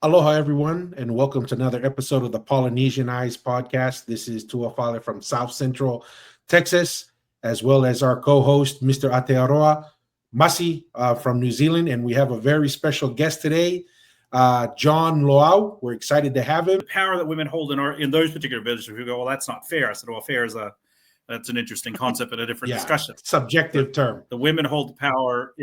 Aloha, everyone, and welcome to another episode of the Polynesian Eyes podcast. This is Tua Father from South Central Texas, as well as our co-host, Mr. Aotearoa Masi from New Zealand. And we have a very special guest today, John Loau. We're excited to have him. The power that women hold in those particular villages, we go, well, that's not fair. I said, well, fair is that's an interesting concept and a different discussion. Subjective term. The women hold the power.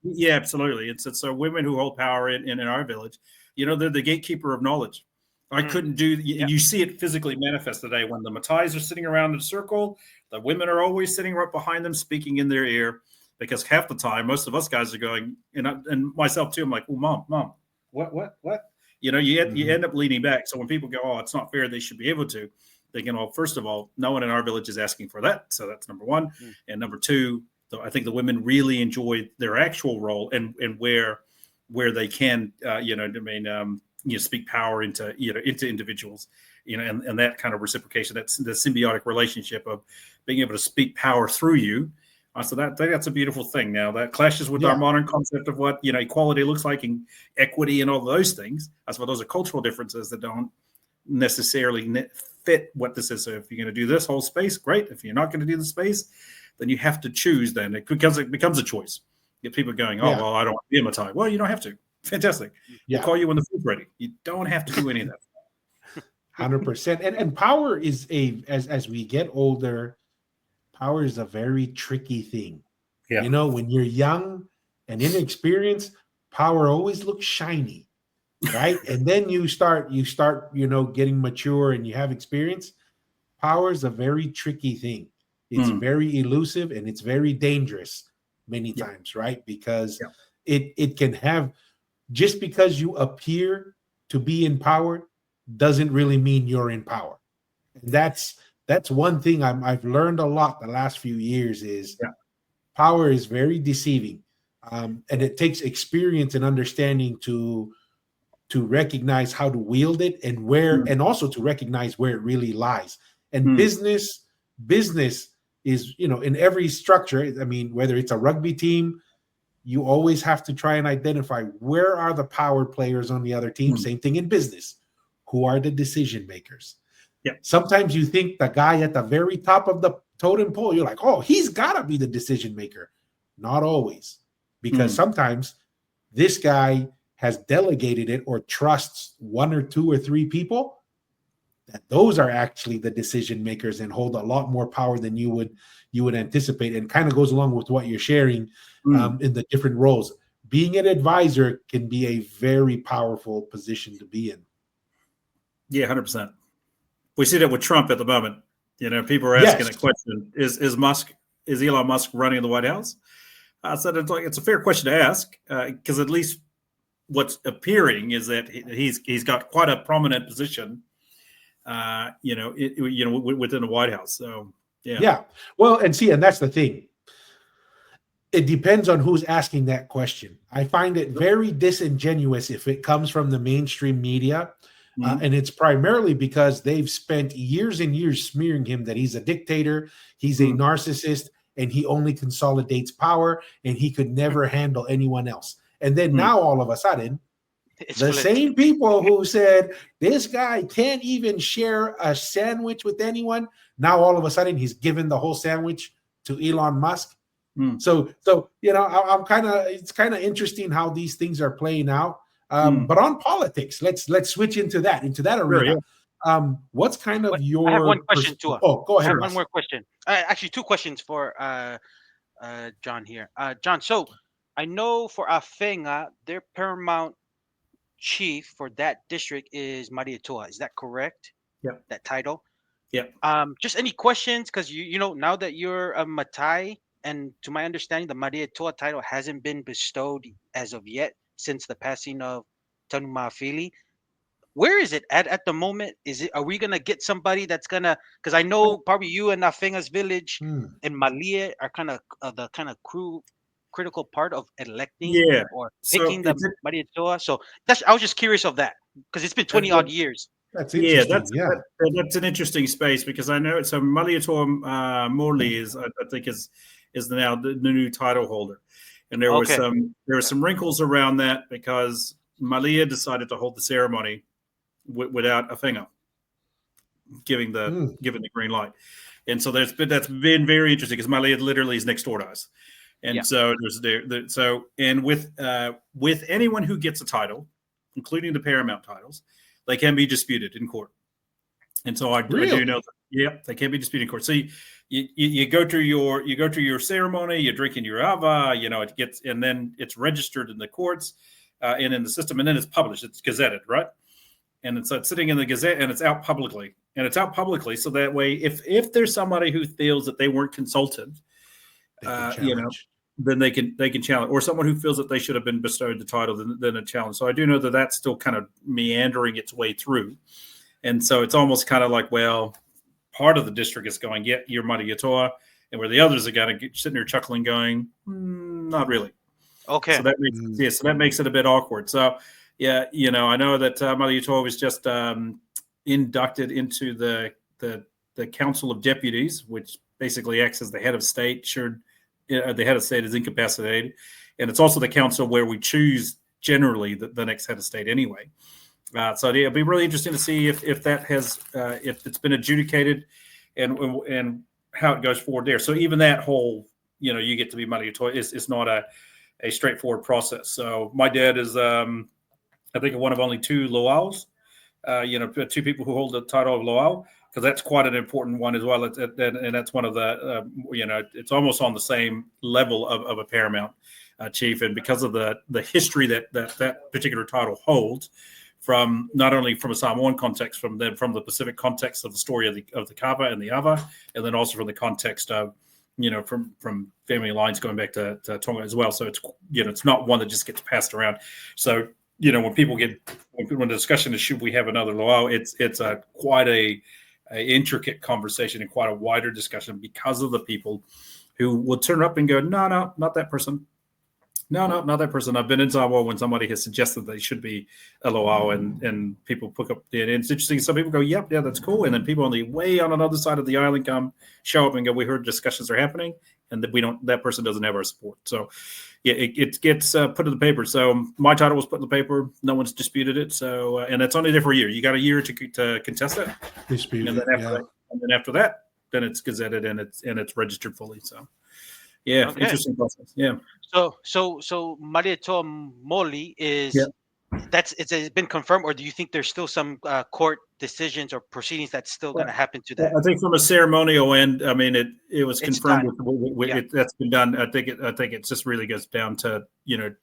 Yeah, absolutely. It's so women who hold power in our village. You know, they're the gatekeeper of knowledge. I couldn't do, you see it physically manifest today when the Matais are sitting around in a circle. The women are always sitting right behind them, speaking in their ear, because half the time, most of us guys are going, and myself too, I'm like, oh, mom, what? You know, you end up leaning back. So when people go, oh, it's not fair, they should be able to, they can, well, first of all, no one in our village is asking for that. So that's number one. And number two, I think the women really enjoy their actual role and where they can, speak power into individuals, and that kind of reciprocation, that's the symbiotic relationship of being able to speak power through you. So that's a beautiful thing. Now that clashes with our modern concept of what, equality looks like and equity and all those things. I suppose those are cultural differences that don't necessarily fit what this is. So if you're going to do this whole space, great. If you're not going to do the space, then you have to choose. Then it becomes a choice. Get people going, well, I don't want to be a Matai. Well, you don't have to. Fantastic. We'll call you when the food's ready. You don't have to do any of that. 100%. And power is as we get older, power is a very tricky thing. Yeah. When you're young and inexperienced, power always looks shiny, right? And then you start, getting mature and you have experience. Power is a very tricky thing. It's very elusive and it's very dangerous many times, right? Because it can have, just because you appear to be in power doesn't really mean you're in power. And that's one thing I've learned a lot the last few years is power is very deceiving. And it takes experience and understanding to recognize how to wield it and where, and also to recognize where it really lies. And business is, in every structure, I mean, whether it's a rugby team, you always have to try and identify where are the power players on the other team. Same thing in business. Who are the decision makers? Sometimes you think the guy at the very top of the totem pole, you're like, oh, he's got to be the decision maker. Not always. Because sometimes this guy has delegated it or trusts one or two or three people, that those are actually the decision makers and hold a lot more power than you would anticipate, and kind of goes along with what you're sharing in the different roles. Being an advisor can be a very powerful position to be in. Yeah, 100%. We see that with Trump at the moment. People are asking a question: Is Elon Musk running the White House? I said it's a fair question to ask because at least what's appearing is that he's got quite a prominent position. Within the White House. So, yeah. Well, and that's the thing. It depends on who's asking that question. I find it very disingenuous if it comes from the mainstream media. And it's primarily because they've spent years and years smearing him that he's a dictator, he's a narcissist, and he only consolidates power, and he could never handle anyone else. And then now all of a sudden, same people who said this guy can't even share a sandwich with anyone, now all of a sudden he's given the whole sandwich to Elon Musk. So I'm it's kind of interesting how these things are playing out. But on politics, let's switch into that arena. What's kind of your? I have one question too. Oh, go ahead. I have one more question. Actually, two questions for John here. John, so I know for Afenga, their paramount chief for that district is Malietoa. Is that correct? Yeah. That title. Yeah. Just any questions? Because you know now that you're a Matai, and to my understanding, the Malietoa title hasn't been bestowed as of yet since the passing of Tanu Maafili. Where is it at the moment? Are we gonna get somebody that's gonna? Because I know probably you and Afenga's village and Malia are kind of the kind of critical part of electing or picking the Malietoa. So I was just curious of that because it's been 20 odd years. That's interesting. That's an interesting space because I know so Malietoa Morley is I think is now the new title holder, and there were some wrinkles around that because Malia decided to hold the ceremony without a finger giving the green light. And so that's been very interesting because Malia literally is next door to us. And so with anyone who gets a title, including the paramount titles, they can be disputed in court. And so I do know that, they can be disputed in court. So you go through your ceremony, you're drinking your ava, it gets, and then it's registered in the courts and in the system, and then it's published, it's gazetted, right? And it's sitting in the Gazette, and it's out publicly. And it's out publicly, so that way, if there's somebody who feels that they weren't consulted, then they can challenge, or someone who feels that they should have been bestowed the title, then a challenge. So I do know that that's still kind of meandering its way through, and so it's almost kind of like, well, part of the district is going, yeah, you're Malietoa, and where the others are kind of sitting there chuckling, going, not really. Okay. So that makes it a bit awkward. So. Yeah, I know that Malietoa was just inducted into the Council of Deputies, which basically acts as the head of state. Sure, the head of state is incapacitated, and it's also the council where we choose generally the next head of state anyway. So it'll be really interesting to see if that has if it's been adjudicated, and how it goes forward there. So even that whole, you get to be Malietoa is not a straightforward process. So my dad is. I think one of only two Loaus, two people who hold the title of Loau, because that's quite an important one as well. And that's one of the, it's almost on the same level of a paramount chief. And because of the history that particular title holds, from not only from a Samoan context, from the Pacific context of the story of the Kava and the Ava, and then also from the context of, from family lines going back to Tonga as well. So it's, it's not one that just gets passed around. So, when the discussion is, should we have another Loau, it's quite a intricate conversation and quite a wider discussion because of the people who will turn up and go, no, not that person. No, not that person. I've been in Samoa when somebody has suggested they should be a Loau, and people pick up. And it's interesting. Some people go, yeah, that's cool. And then people on the way on another side of the island show up and go, we heard discussions are happening, and that person doesn't have our support. So, yeah, it gets put in the paper. So my title was put in the paper. No one's disputed it. So, and it's only there for a year. You got a year to contest it. Disputed, and then after that, then it's gazetted and it's registered fully. So. Yeah, okay. Interesting process. Yeah. So Malietoa Moli is it's been confirmed, or do you think there's still some court decisions or proceedings that's still going to happen to that? I think from a ceremonial end, I mean, it was confirmed. That's been done. I think it just really goes down to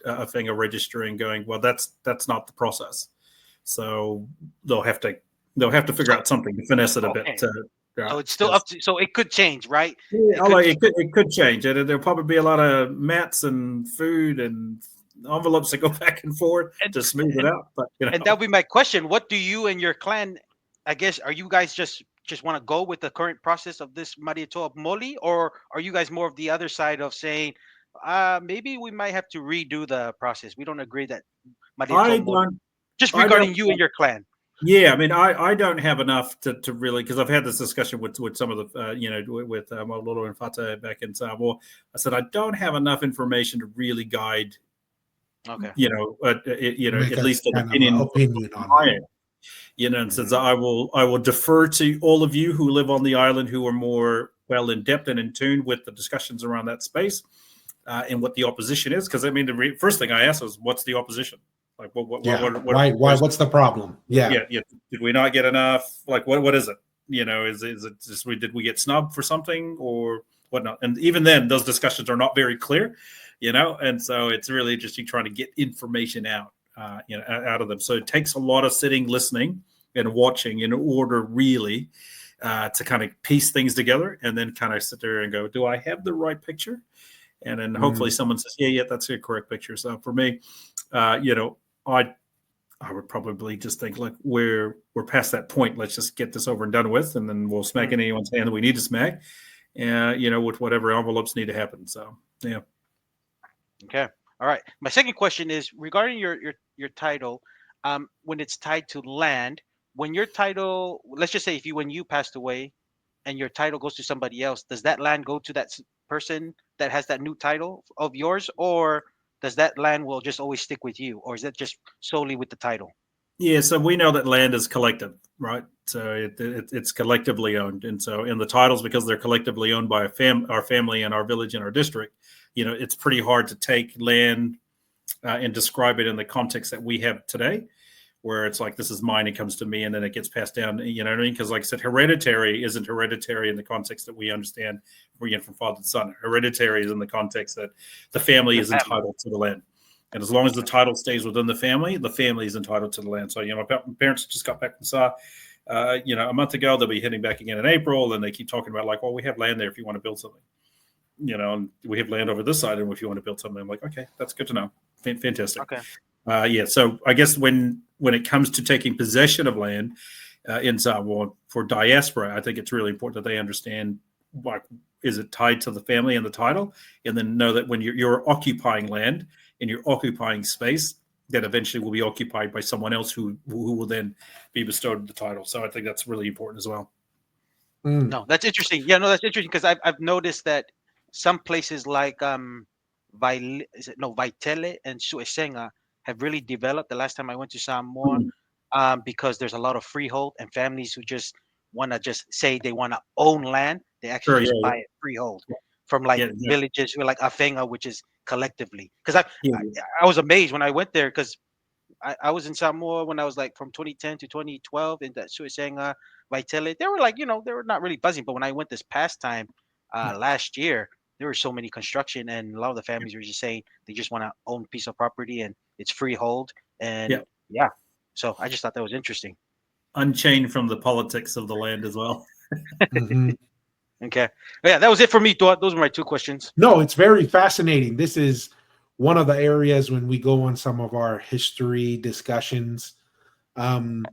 a thing of registering, going, well, that's not the process. So they'll have to figure out something to finesse it a bit. So it's still up to. So it could change, right? Yeah, it could change. There'll probably be a lot of mats and food and envelopes that go back and forth to smooth it out. But and that'll be my question. What do you and your clan? I guess, are you guys just want to go with the current process of this Malietoa Moli, or are you guys more of the other side of saying, maybe we might have to redo the process? We don't agree that Malietoa Moli. Just regarding you and your clan. Yeah, I mean, I don't have enough to really, because I've had this discussion with some of the, with Malolo and Fata back in Samoa. I said, I don't have enough information to really guide, at least an opinion on it. And since I will defer to all of you who live on the island who are more well in depth and in tune with the discussions around that space and what the opposition is. Because I mean, the first thing I asked was, what's the opposition? Like, why? What's the problem? Yeah. Did we not get enough? Like, what is it? Is it just did we get snubbed for something or whatnot? And even then, those discussions are not very clear, And so it's really interesting trying to get information out, out of them. So it takes a lot of sitting, listening, and watching in order really to kind of piece things together, and then kind of sit there and go, do I have the right picture? And then hopefully someone says, yeah, that's a correct picture. So for me, I would probably just think, like, we're past that point. Let's just get this over and done with, and then we'll smack in anyone's hand that we need to smack, with whatever envelopes need to happen. So, yeah. Okay. All right. My second question is regarding your title. When it's tied to land, when your title, let's just say when you passed away, and your title goes to somebody else, does that land go to that person that has that new title of yours, or does that land will just always stick with you, or is that just solely with the title? Yeah, so we know that land is collective, right? So it's collectively owned, and so in the titles, because they're collectively owned by our family and our village and our district, it's pretty hard to take land and describe it in the context that we have today, where it's like, this is mine, it comes to me, and then it gets passed down. You know what I mean? Because like I said, hereditary isn't hereditary in the context that we understand from father to son. Hereditary is in the context that the family is entitled to the land. And as long as the title stays within the family is entitled to the land. So, my parents just got back from SA, a month ago. They'll be heading back again in April, and they keep talking about like, well, we have land there if you want to build something. And we have land over this side, and if you want to build something, I'm like, okay, that's good to know. Fantastic. Okay. So I guess when it comes to taking possession of land in Samoa for diaspora, I think it's really important that they understand, like, is it tied to the family and the title, and then know that when you're occupying land and you're occupying space, that eventually will be occupied by someone else who will then be bestowed the title. So I think that's really important as well. No, that's interesting. Yeah, no, that's interesting because I've noticed that some places like Vitele and Suesenga have really developed the last time I went to Samoa, because there's a lot of freehold and families who just want to just say they want to own land. They actually buy it freehold from villages like Afenga, which is collectively. Because I was amazed when I went there, because I was in Samoa when I was like from 2010 to 2012 in that Suesenga, Vitele. They were like, they were not really buzzing. But when I went this past time last year, there were so many construction, and a lot of the families were just saying they just want to own a piece of property and it's freehold. And so I just thought that was interesting. Unchained from the politics of the land as well. Okay. Yeah, that was it for me. Those were my two questions. No, it's very fascinating. This is one of the areas when we go on some of our history discussions, the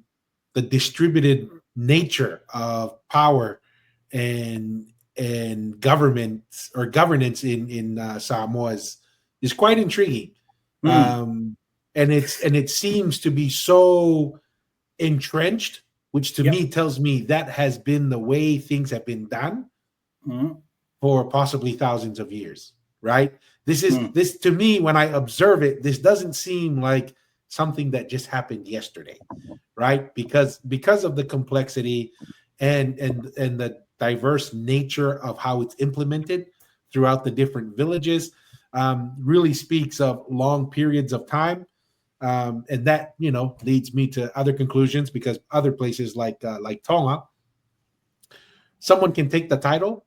distributed nature of power and governance in Samoa is quite intriguing. And it seems to be so entrenched, which to me tells me that has been the way things have been done for possibly thousands of years, right? This to me, when I observe it, this doesn't seem like something that just happened yesterday, right? Because of the complexity and the diverse nature of how it's implemented throughout the different villages, really speaks of long periods of time. And that, leads me to other conclusions, because other places like Tonga, someone can take the title,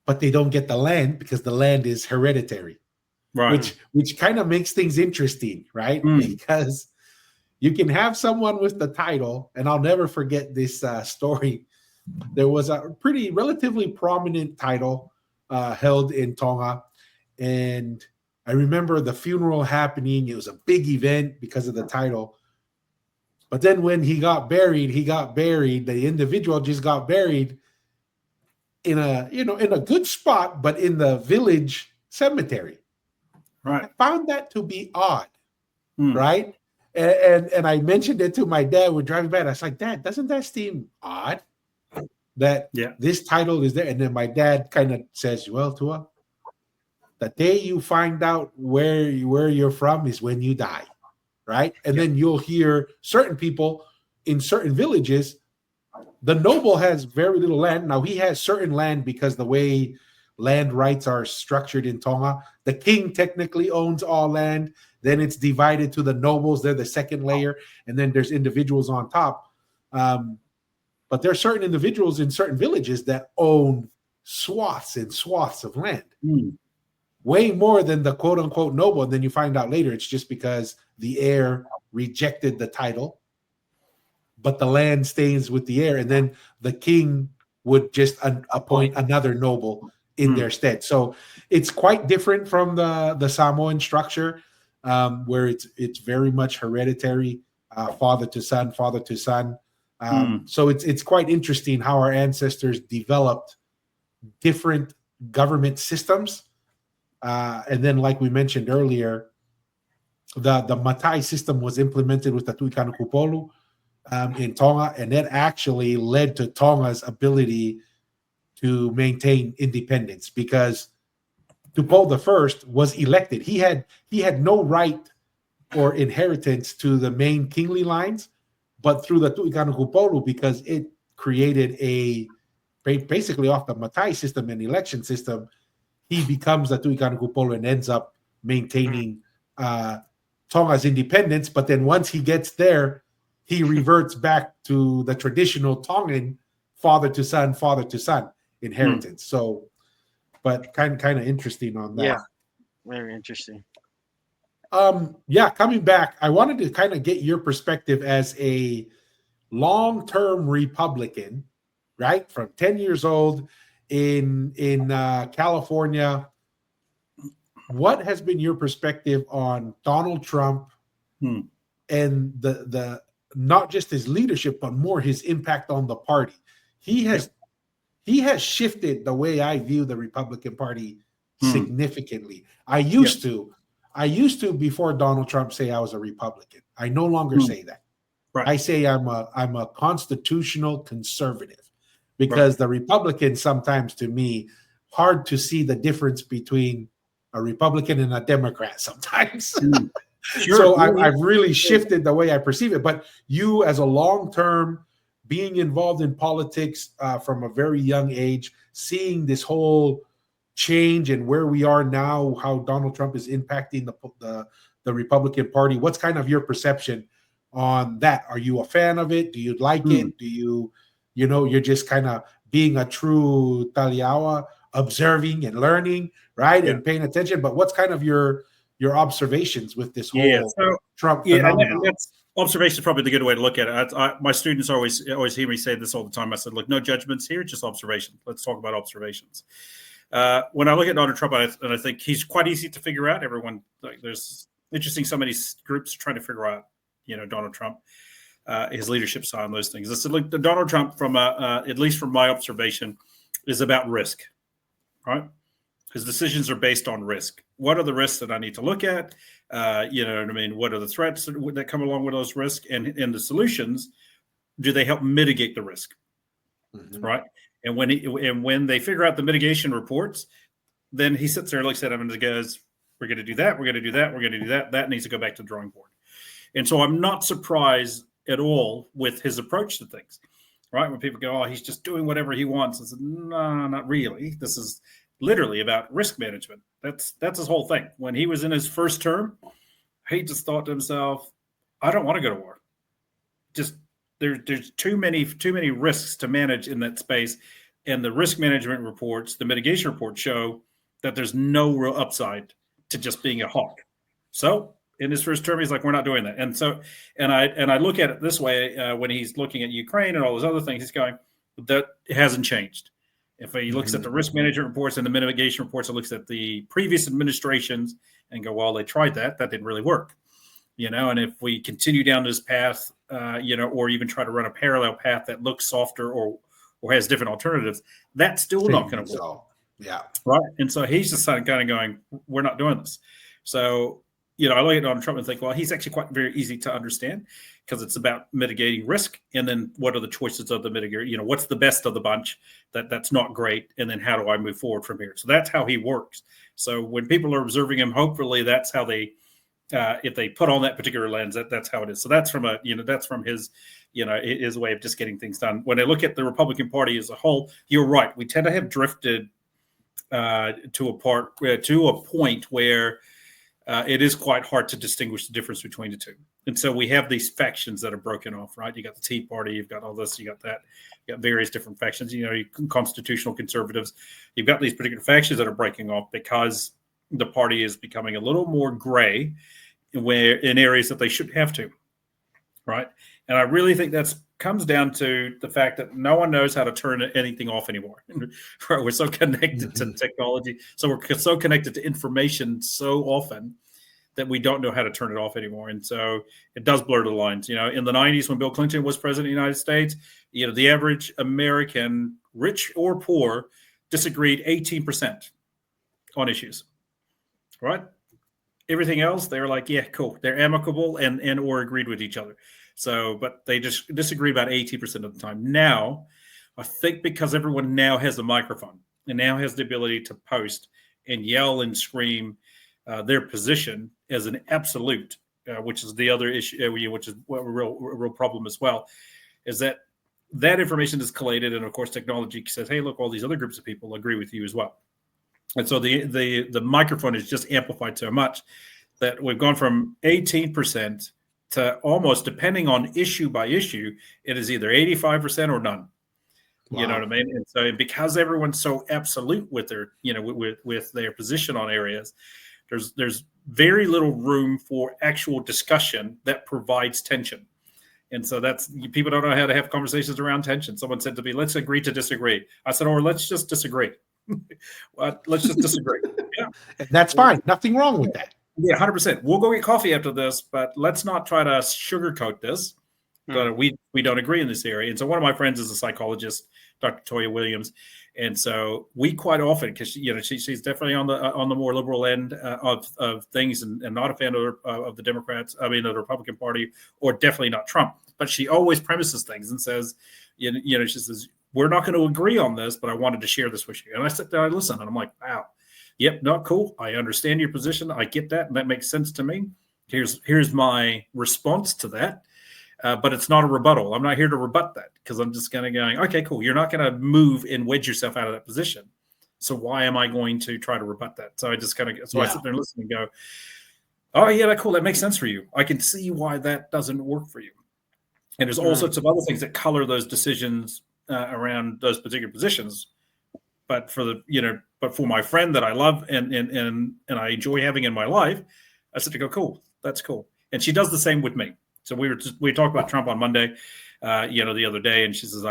but they don't get the land because the land is hereditary, right? Which kind of makes things interesting, right? Because you can have someone with the title, and I'll never forget this story. There was a relatively prominent title held in Tonga, and I remember the funeral happening. It was a big event because of the title. But then when he got buried, the individual just got buried in a good spot, but in the village cemetery. Right. I found that to be odd. Right. And I mentioned it to my dad. We're driving back. I was like, Dad, doesn't that seem odd that this title is there? And then my dad kind of says, well, Tua, the day you find out where you're from is when you die, right? And then you'll hear certain people in certain villages, the noble has very little land. Now, he has certain land because the way land rights are structured in Tonga, the king technically owns all land. Then it's divided to the nobles. They're the second layer. And then there's individuals on top. But there are certain individuals in certain villages that own swaths and swaths of land. Way more than the quote unquote noble. And then you find out later it's just because the heir rejected the title, but the land stays with the heir. And then the king would just appoint another noble in their stead. So it's quite different from the Samoan structure, where it's very much hereditary, father to son. So it's quite interesting how our ancestors developed different government systems. And then, like we mentioned earlier, the Matai system was implemented with the Tuikana Kupolu in Tonga, and that actually led to Tonga's ability to maintain independence, because Tupou the First was elected. He had no right or inheritance to the main kingly lines, but through the Tu'ikanu'Kupolu, because it created basically off the Matai system and election system, he becomes the Tu'ikanu'Kupolu and ends up maintaining Tonga's independence. But then once he gets there, he reverts back to the traditional Tongan father to son inheritance. So, but kind of interesting on that. Yeah, very interesting. Coming back, I wanted to kind of get your perspective as a long-term Republican, right? From 10 years old in California. What has been your perspective on Donald Trump and the not just his leadership, but more his impact on the party? He has shifted the way I view the Republican Party significantly. I used to before Donald Trump say I was a Republican. I no longer say that. Right. I say I'm a constitutional conservative, because the Republicans sometimes, to me, hard to see the difference between a Republican and a Democrat sometimes. Sure. So I've really shifted the way I perceive it. But you, as a long-term, being involved in politics from a very young age, seeing this whole change and where we are now, how Donald Trump is impacting the Republican Party, what's kind of your perception on that? Are you a fan of it? Do you like it? Do you're just kind of being a true Taliaoa, observing and learning, right? And paying attention. But what's kind of your observations with this whole Trump phenomenon? And that's observation is probably the good way to look at it. My students always hear me say this all the time. I said, look, no judgments here, just observation. Let's talk about observations. When I look at Donald Trump, and I think he's quite easy to figure out. Everyone, there's interesting, so many groups trying to figure out, Donald Trump, his leadership style and those things. I said, look, Donald Trump, from at least from my observation, is about risk, right? His decisions are based on risk. What are the risks that I need to look at? You know what I mean? What are the threats that come along with those risks? And the solutions, do they help mitigate the risk? Right? And when they figure out the mitigation reports, then he sits there and looks at them and goes, we're going to do that, we're going to do that, we're going to do that. That needs to go back to the drawing board. And so I'm not surprised at all with his approach to things, right? When people go, oh, he's just doing whatever he wants. I said, no, not really. This is literally about risk management. That's his whole thing. When he was in his first term, he just thought to himself, I don't want to go to war. Just there's too many risks to manage in that space. And the risk management reports, the mitigation reports, show that there's no real upside to just being a hawk. So in his first term, he's like, we're not doing that. And so, and I look at it this way, when he's looking at Ukraine and all those other things, he's going, that hasn't changed. If he looks at the risk management reports and the mitigation reports, and looks at the previous administrations and go, well, they tried that didn't really work, and if we continue down this path, or even try to run a parallel path that looks softer or has different alternatives, that's still not going to work. Yeah. Right. And so he's just kind of going, we're not doing this. So, I look at Donald Trump and think, well, he's actually quite very easy to understand, because it's about mitigating risk. And then what are the choices of the mitigator? What's the best of the bunch that's not great? And then how do I move forward from here? So that's how he works. So when people are observing him, hopefully that's how they, if they put on that particular lens, that's how it is. So that's from that's from his, his way of just getting things done. When I look at the Republican Party as a whole, you're right. We tend to have drifted to a point where it is quite hard to distinguish the difference between the two. And so we have these factions that are broken off, right? You got the Tea Party, you've got all this, you got that, you got various different factions, constitutional conservatives. You've got these particular factions that are breaking off because the party is becoming a little more gray in areas that they shouldn't have to, right? And I really think that comes down to the fact that no one knows how to turn anything off anymore. We're so connected to technology. So we're so connected to information so often that we don't know how to turn it off anymore. And so it does blur the lines. In the 90s, when Bill Clinton was president of the United States, the average American, rich or poor, disagreed 18% on issues, right? Everything else, they were like, yeah, cool. They're amicable and or agreed with each other. So, but they just disagree about 80% of the time. Now, I think because everyone now has a microphone and now has the ability to post and yell and scream their position as an absolute, which is the other issue, which is a real problem as well, is that information is collated, and of course technology says, hey, look, all these other groups of people agree with you as well. And so the microphone is just amplified so much that we've gone from 18% to almost, depending on issue by issue, it is either 85% or none. Wow. You know what I mean? And so because everyone's so absolute with their, with their position on areas, there's very little room for actual discussion that provides tension. And so people don't know how to have conversations around tension. Someone said to me, let's agree to disagree. I said, or let's just disagree. Let's just disagree. Yeah. That's fine. Nothing wrong with that. Yeah, 100%. We'll go get coffee after this, but let's not try to sugarcoat this. But we don't agree in this area. And so one of my friends is a psychologist, Dr. Toya Williams. And so we quite often, because she's definitely on the more liberal end of things, and not a fan of the Democrats, of the Republican Party, or definitely not Trump. But she always premises things and says, she says, we're not going to agree on this, but I wanted to share this with you. And I sit there, I listen, and I'm like, wow, yep, not cool. I understand your position. I get that, and that makes sense to me. Here's my response to that. But it's not a rebuttal. I'm not here to rebut that, because I'm just going to go, okay, cool. You're not going to move and wedge yourself out of that position. So why am I going to try to rebut that? So I just kind of, I sit there and listen and go, oh yeah, that's cool. That makes sense for you. I can see why that doesn't work for you. And there's all sorts of other things that color those decisions around those particular positions. But for my friend that I love and I enjoy having in my life, I sit to go, cool. That's cool. And she does the same with me. So we talked about Trump on Monday, the other day, and she says,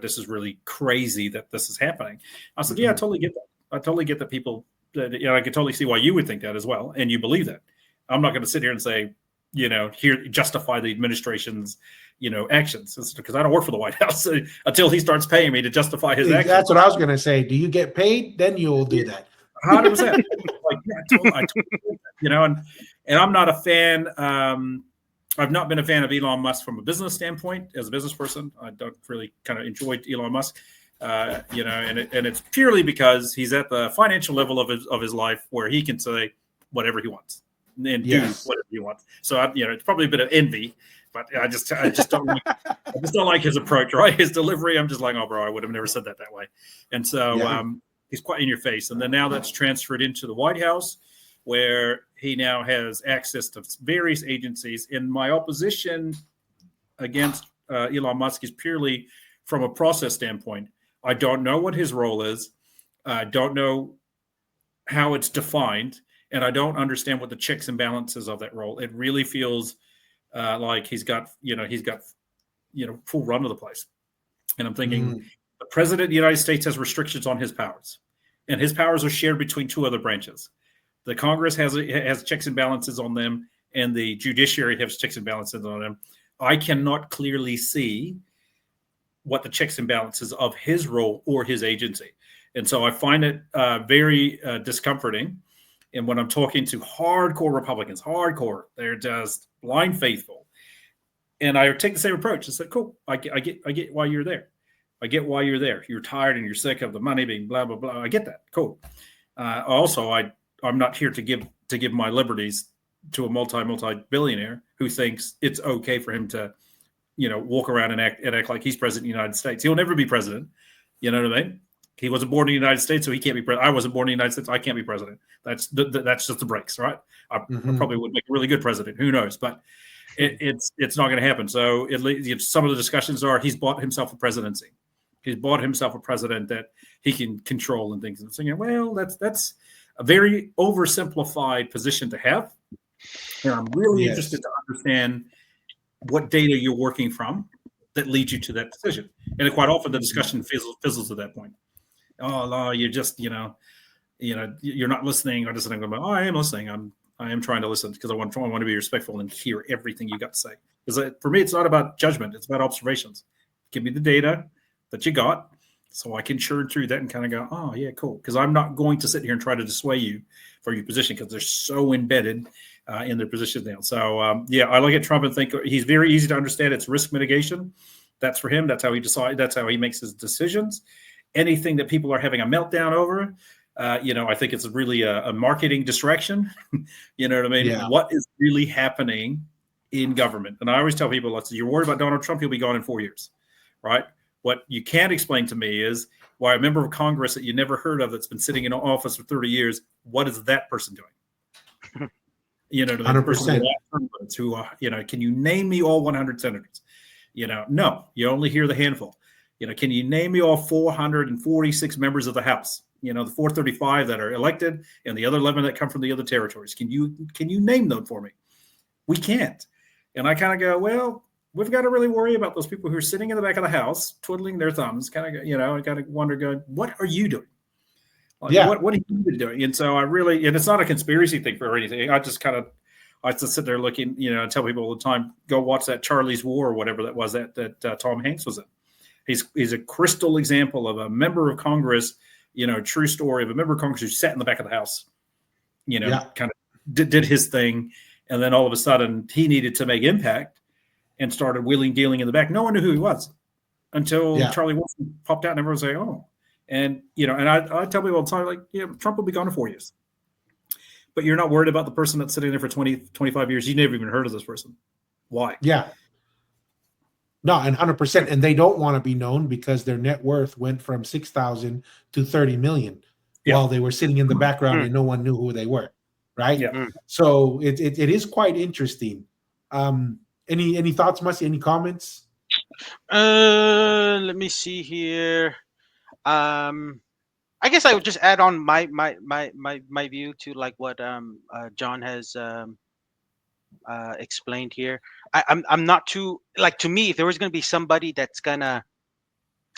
this is really crazy that this is happening. I said, yeah, I totally get that. I totally get that people, I can totally see why you would think that as well, and you believe that. I'm not going to sit here and say, justify the administration's, actions, because I don't work for the White House until he starts paying me to justify his actions. That's what I was going to say. Do you get paid? Then you'll do that. 100%. I totally, and I'm not a fan. I've not been a fan of Elon Musk from a business standpoint. As a business person, I don't really kind of enjoy Elon Musk, and it's purely because he's at the financial level of his life where he can say whatever he wants and do whatever he wants. So it's probably a bit of envy, but I just don't like his approach, right? His delivery. I'm just like, oh, bro, I would have never said that way. And so he's quite in your face. And then now that's transferred into the White House, where he now has access to various agencies. And my opposition against Elon Musk is purely from a process standpoint. I don't know what his role is. I don't know how it's defined, and I don't understand what the checks and balances of that role. It really feels like he's got full run of the place. And I'm thinking the president of the United States has restrictions on his powers, and his powers are shared between two other branches. The Congress has checks and balances on them, and the judiciary has checks and balances on them. I cannot clearly see what the checks and balances of his role or his agency. And so I find it very discomforting. And when I'm talking to hardcore Republicans, they're just blind faithful. And I take the same approach. I said, cool, I get why you're there. I get why you're there. You're tired and you're sick of the money being blah, blah, blah. I get that. Cool. Also, I'm not here to give my liberties to a multi-billionaire who thinks it's okay for him to, walk around and act like he's president of the United States. He'll never be president. You know what I mean? He wasn't born in the United States, so he can't be president. I wasn't born in the United States. I can't be president. That's just the breaks, right? I probably would make a really good president. Who knows? But it's not going to happen. So some of the discussions are he's bought himself a presidency. He's bought himself a president that he can control and things. And saying, well, that's a very oversimplified position to have. And I'm really interested to understand what data you're working from that leads you to that decision. And quite often the discussion fizzles at that point. Oh, no, you're just, you're not listening. Or just going, I am listening. I am trying to listen because I want to be respectful and hear everything you got to say. Because for me, it's not about judgment. It's about observations. Give me the data that you got so I can churn through that and kind of go, oh, yeah, cool. Because I'm not going to sit here and try to dissuade you from your position because they're so embedded in their positions now. So, I look at Trump and think he's very easy to understand. It's risk mitigation. That's for him. That's how he decides. That's how he makes his decisions. Anything that people are having a meltdown over, I think it's really a marketing distraction. You know what I mean? Yeah. What is really happening in government? And I always tell people, let's, you're worried about Donald Trump, he'll be gone in 4 years, right? What you can't explain to me is why a member of Congress that you never heard of that's been sitting in office for 30 years, what is that person doing? You know, the person who, can you name me all 100 senators? No, you only hear the handful. Can you name me all 446 members of the House? The 435 that are elected and the other 11 that come from the other territories. Can you name them for me? We can't. And I kind of go, well, we've got to really worry about those people who are sitting in the back of the house, twiddling their thumbs, kind of, got to wonder, going, what are you doing? Like, yeah. What are you doing? And so and it's not a conspiracy thing or anything. I just sit there looking, and tell people all the time, go watch that Charlie's War or whatever that was that Tom Hanks was in. He's a crystal example of a member of Congress, true story of a member of Congress who sat in the back of the house, kind of did his thing. And then all of a sudden he needed to make impact and started wheeling, dealing in the back. No one knew who he was until Charlie Wilson popped out and everyone was like, oh. And, and I tell people all the time, like, Trump will be gone in 4 years. But you're not worried about the person that's sitting there for 20, 25 years. You never even heard of this person. Why? Yeah. No, and 100%. And they don't want to be known because their net worth went from 6,000 to 30 million while they were sitting in the background and no one knew who they were. Right. Yeah. So it is quite interesting. Any thoughts, Musty? Any comments? Let me see here. I guess I would just add on my view to like what John has explained here. I'm not too, like, to me, if there was going to be somebody that's gonna,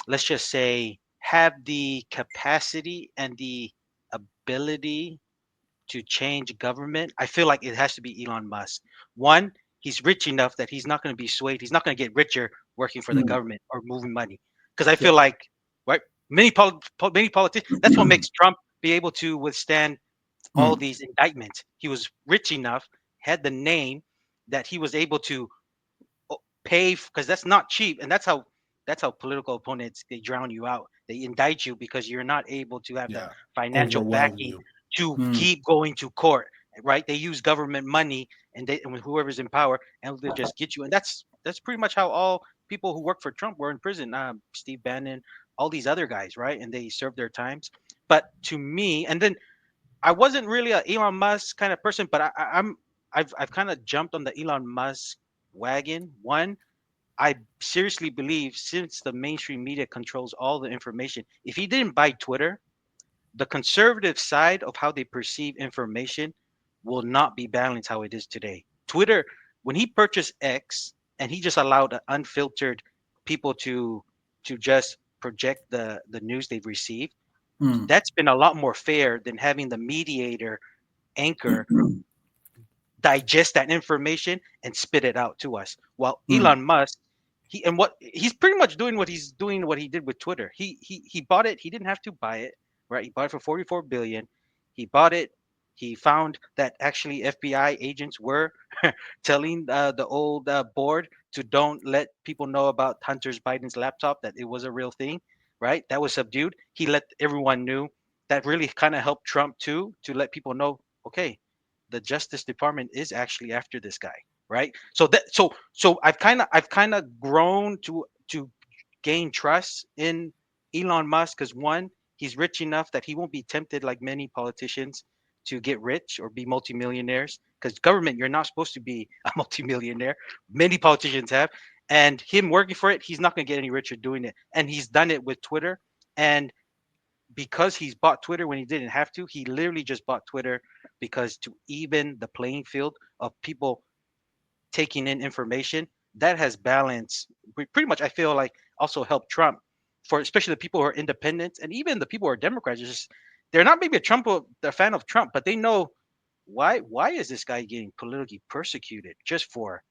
let's just say, have the capacity and the ability to change government, I feel like it has to be Elon Musk. One, he's rich enough that he's not going to be swayed. He's not going to get richer working for the government or moving money. Because I feel like, right, many politicians, that's what makes Trump be able to withstand all these indictments. He was rich enough, had the name, that he was able to pay, because that's not cheap. And that's how political opponents, they drown you out. They indict you because you're not able to have the financial backing to keep going to court, right? They use government money and whoever's in power, and they'll just get you. And that's pretty much how all people who work for Trump were in prison. Steve Bannon, all these other guys, right? And they served their times. But to me, and then I wasn't really a Elon Musk kind of person, but I've kind of jumped on the Elon Musk wagon. One, I seriously believe, since the mainstream media controls all the information, if he didn't buy Twitter, the conservative side of how they perceive information will not be balanced how it is today. Twitter, when he purchased X and he just allowed unfiltered people to just project the news they've received, that's been a lot more fair than having the mediator anchor digest that information and spit it out to us. While Elon Musk, he's pretty much doing what he did with Twitter. He bought it. He didn't have to buy it, right? He bought it for 44 billion. He bought it. He found that actually FBI agents were telling the old board to don't let people know about Hunter Biden's laptop, that it was a real thing, right? That was subdued. He let everyone know. That really kind of helped Trump too, to let people know, okay, the Justice Department is actually after this guy, right? So I've kind of grown to gain trust in Elon Musk, because one, he's rich enough that he won't be tempted like many politicians to get rich or be multimillionaires, because government, you're not supposed to be a multimillionaire. Many politicians have, and him working for it, he's not going to get any richer doing it. And he's done it with Twitter. And because he's bought Twitter when he didn't have to, he literally just bought Twitter because to even the playing field of people taking in information, that has balanced pretty much, I feel like, also helped Trump, for especially the people who are independents and even the people who are Democrats. They're not maybe they're a fan of Trump, but they know why is this guy getting politically persecuted just for,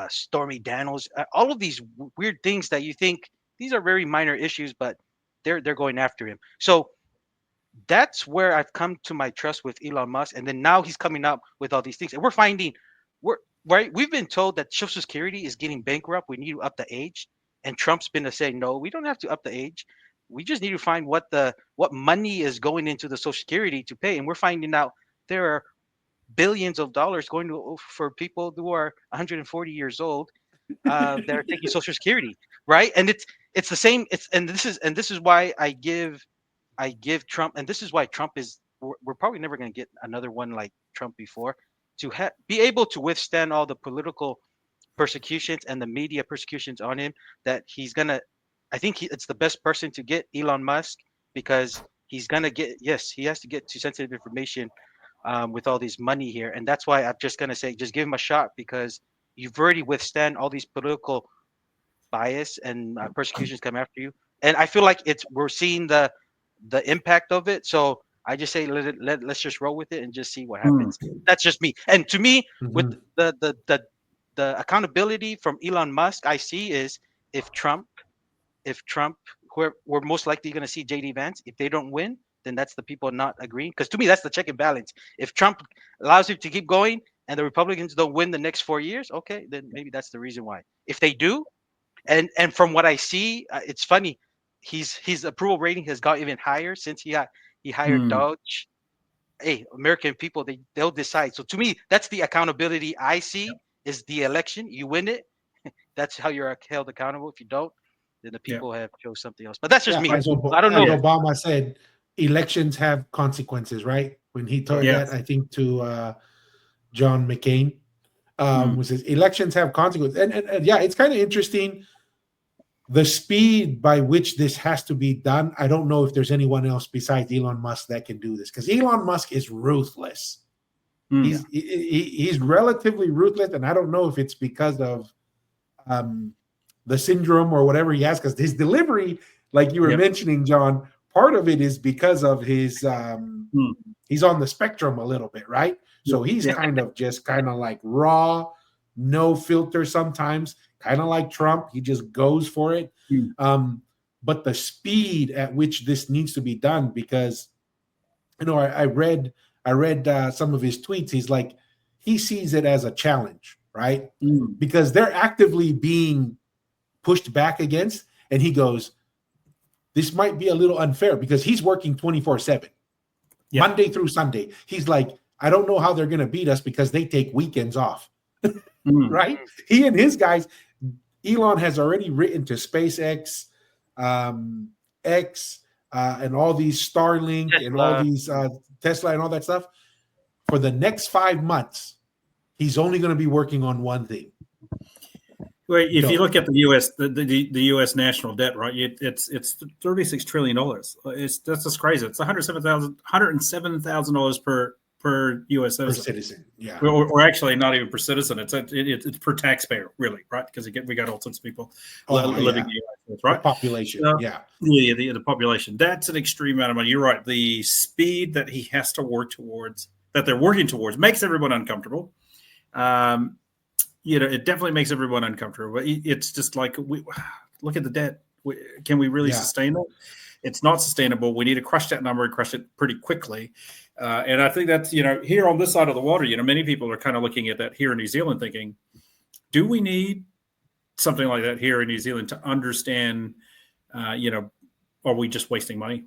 Stormy Daniels, all of these weird things that you think these are very minor issues, but they're going after him. So that's where I've come to my trust with Elon Musk. And then now he's coming up with all these things, and we've been told that Social Security is getting bankrupt. We need to up the age. And Trump's been to say, no, we don't have to up the age. we just need to find what money is going into the Social Security to pay, and we're finding out there are billions of dollars going to for people who are 140 years old that are taking Social Security, right? And it's the same. This is why I give Trump, and this is why Trump is. We're probably never going to get another one like Trump before, to be able to withstand all the political persecutions and the media persecutions on him. That he's gonna. I think it's the best person to get Elon Musk, because he's gonna get. Yes, he has to get to sensitive information with all this money here, and that's why I'm just gonna say, just give him a shot, because you've already withstand all these political bias and persecutions come after you, and I feel like we're seeing the impact of it. So I just say let's just roll with it and just see what happens. That's just me. And to me, with the accountability from Elon Musk, I see is if Trump, we're most likely going to see JD Vance. If they don't win, then that's the people not agreeing. Because to me, that's the check and balance. If Trump allows him to keep going and the Republicans don't win the next 4 years, okay, then maybe that's the reason why. If they do, and from what I see, it's funny, his approval rating has got even higher since he hired Dodge. Hey, American people, they'll decide. So to me, that's the accountability I see, is the election. You win it, that's how you're held accountable. If you don't, then the people have chose something else. But that's just me. I don't know. Obama said elections have consequences, right? When he told that, I think to John McCain, which says elections have consequences. And yeah, it's kind of interesting. The speed by which this has to be done, I don't know if there's anyone else besides Elon Musk that can do this, because Elon Musk is ruthless. He's relatively ruthless, and I don't know if it's because of the syndrome or whatever he has, because his delivery, like you were mentioning, John, part of it is because of his he's on the spectrum a little bit, right? So he's kind of like raw, no filter sometimes, kind of like Trump. He just goes for it. But the speed at which this needs to be done, because I read some of his tweets. He's like, he sees it as a challenge, right? Because they're actively being pushed back against, and he goes, this might be a little unfair, because he's working 24/7, Monday through Sunday. He's like, I don't know how they're going to beat us because they take weekends off. Right? He and his guys, Elon has already written to SpaceX, X, and all these Starlink Tesla. And all these Tesla and all that stuff. For the next 5 months, he's only going to be working on one thing. Well, if you look at the U.S., the U.S. national debt, right? It's $36 trillion. That's just crazy. It's $107,000 per U.S. citizen. Yeah. Or actually, not even per citizen. It's per taxpayer, really, right? Because we got all sorts of people living in the U.S., right? The population, the population. That's an extreme amount of money. You're right. The speed that he has to work towards, that they're working towards, makes everyone uncomfortable. It definitely makes everyone uncomfortable. It's just like, look at the debt. Can we really sustain it? It's not sustainable. We need to crush that number and crush it pretty quickly. And I think that's, here on this side of the water, many people are kind of looking at that here in New Zealand thinking, do we need something like that here in New Zealand to understand, are we just wasting money?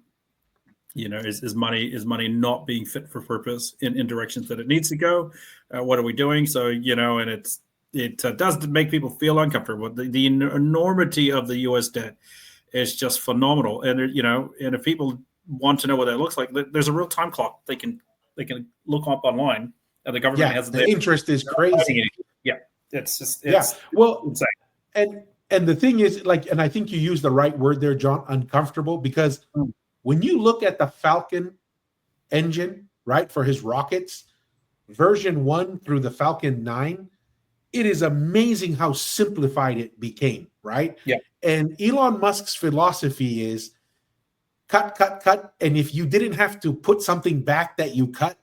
Is money not being fit for purpose in directions that it needs to go? What are we doing? So, and it does make people feel uncomfortable. The enormity of the U.S. debt is just phenomenal. And, and if people want to know what that looks like, there's a real time clock. They can look up online, and the government has the interest is crazy. It's well, insane. And the thing is, and I think you used the right word there, John, uncomfortable, because when you look at the Falcon engine, right, for his rockets, version 1 through the Falcon 9, it is amazing how simplified it became, right? Yeah. And Elon Musk's philosophy is cut. And if you didn't have to put something back that you cut,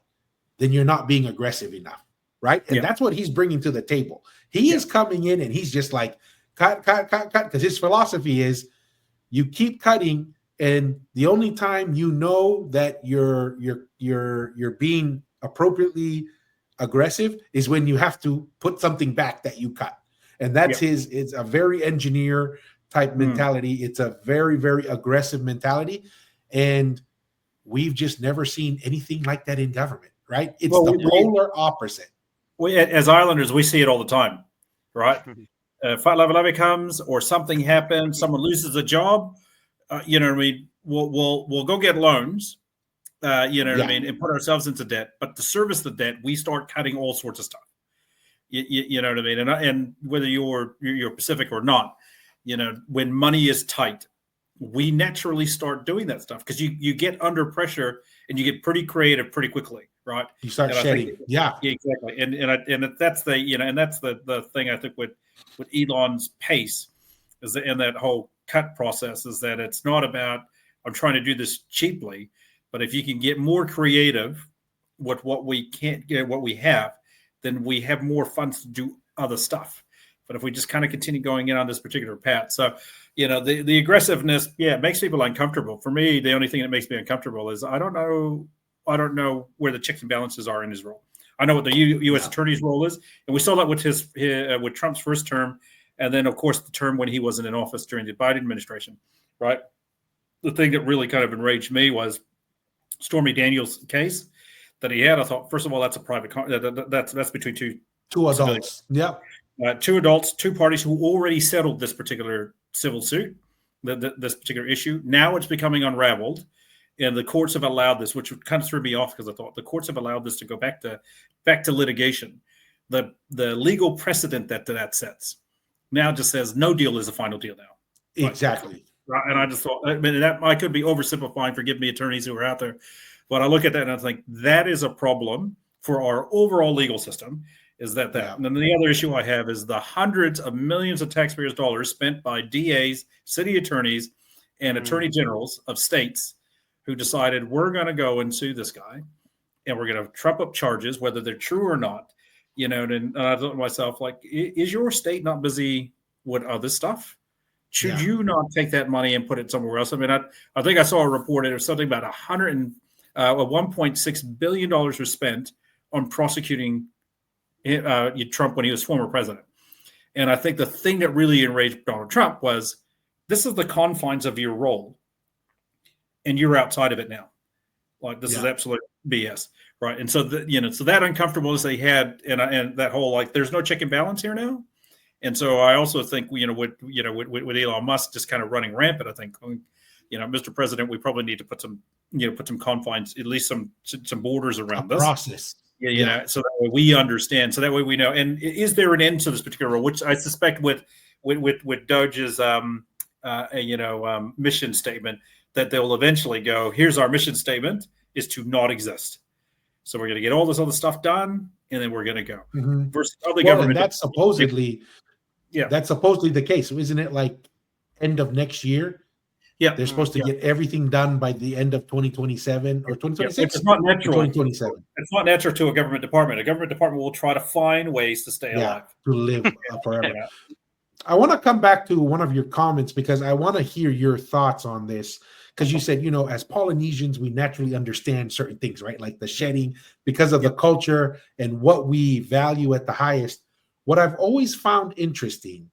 then you're not being aggressive enough, right? And that's what he's bringing to the table. He is coming in and he's just like, cut, because his philosophy is you keep cutting, and the only time you know that you're being appropriately aggressive is when you have to put something back that you cut. And that's it's a very engineer type mentality. It's a very, very aggressive mentality. And we've just never seen anything like that in government, right? It's the polar opposite. We, as Islanders, we see it all the time, right? Fight Lava comes, or something happens, someone loses a job, you know what I mean? We'll go get loans, you know what I mean, and put ourselves into debt. But to service the debt, we start cutting all sorts of stuff. You know what I mean? And whether you're Pacific or not, you know, when money is tight, we naturally start doing that stuff because you get under pressure and you get pretty creative pretty quickly, right? You start shedding, exactly. And that's the, you know, and that's the thing I think with Elon's pace is that, and that whole cut process is that it's not about I'm trying to do this cheaply, but if you can get more creative with what we can't get, what we have, then we have more funds to do other stuff. But if we just kind of continue going in on this particular path, so you know the aggressiveness, it makes people uncomfortable. For me, the only thing that makes me uncomfortable is I don't know where the checks and balances are in his role. I know what the U.S. attorney's role is, and we saw that with with Trump's first term, and then of course the term when he wasn't in office during the Biden administration. Right. The thing that really kind of enraged me was Stormy Daniels' case that he had. I thought, first of all, that's a private that's between two adults. Yeah. 2 adults, 2 parties who already settled this particular civil suit, this particular issue. Now it's becoming unraveled, and the courts have allowed this, which kind of threw me off because I thought the courts have allowed this to go back to litigation. The legal precedent that sets now just says no deal is a final deal now. Exactly. Right? And I just thought, I mean, that I could be oversimplifying. Forgive me, attorneys who are out there, but I look at that and I think that is a problem for our overall legal system. Is that. And then the other issue I have is the hundreds of millions of taxpayers' dollars spent by DAs, city attorneys, and attorney generals of states who decided we're going to go and sue this guy, and we're going to trump up charges, whether they're true or not. You know, and I thought to myself, like, is your state not busy with other stuff? Should you not take that money and put it somewhere else? I mean, I think I saw a report. It was something about $1.6 billion was spent on prosecuting Trump when he was former president. And I think the thing that really enraged Donald Trump was this is the confines of your role and you're outside of it now. Like this is absolute BS. Right. And so, so that uncomfortableness they had and that whole, like, there's no check and balance here now. And so I also think, with Elon Musk just kind of running rampant, I think, Mr. President, we probably need to put some confines, at least some borders around this process. So that way we understand, so that way we know. And is there an end to this particular role? Which I suspect with Doge's mission statement that they will eventually go, here's our mission statement is to not exist. So we're going to get all this other stuff done, and then we're going to go. Versus other government. That's supposedly the case. Isn't it like end of next year? Yeah, they're supposed to get everything done by the end of 2027 or 2026. It's not natural. 2027. It's not natural to a government department. A government department will try to find ways to stay alive, to live forever. I want to come back to one of your comments because I want to hear your thoughts on this. Because you said, as Polynesians, we naturally understand certain things, right? Like the shedding, because of the culture and what we value at the highest. What I've always found interesting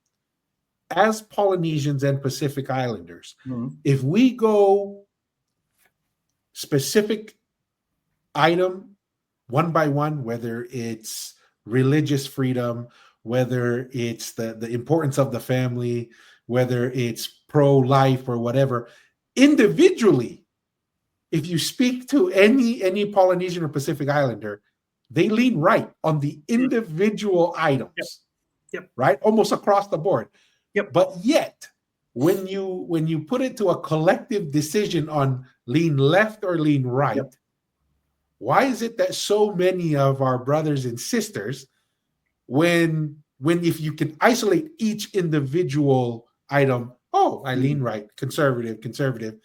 as Polynesians and Pacific Islanders, if we go specific item one by one, whether it's religious freedom, whether it's the importance of the family, whether it's pro-life or whatever, individually, if you speak to any Polynesian or Pacific Islander, they lean right on the individual items, right? Almost across the board. But yet, when you put it to a collective decision on lean left or lean right, why is it that so many of our brothers and sisters, when if you can isolate each individual item, I lean right, conservative,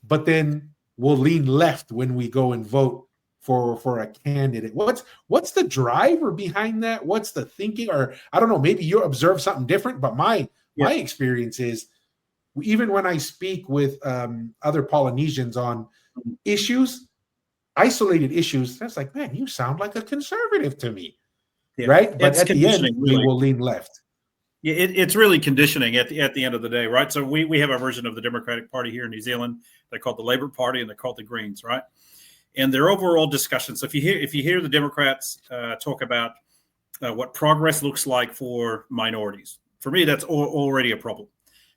but then we'll lean left when we go and vote for a candidate. What's the driver behind that? What's the thinking? Or I don't know, maybe you observe something different, but my experience is, even when I speak with other Polynesians on issues, isolated issues, that's like, man, you sound like a conservative to me, right? But at the end, we will lean left. Yeah, it's really conditioning at the end of the day, right? So we have a version of the Democratic Party here in New Zealand. They're called the Labour Party, and they're called the Greens, right? And their overall discussion. So if you hear the Democrats talk about what progress looks like for minorities, for me that's already a problem.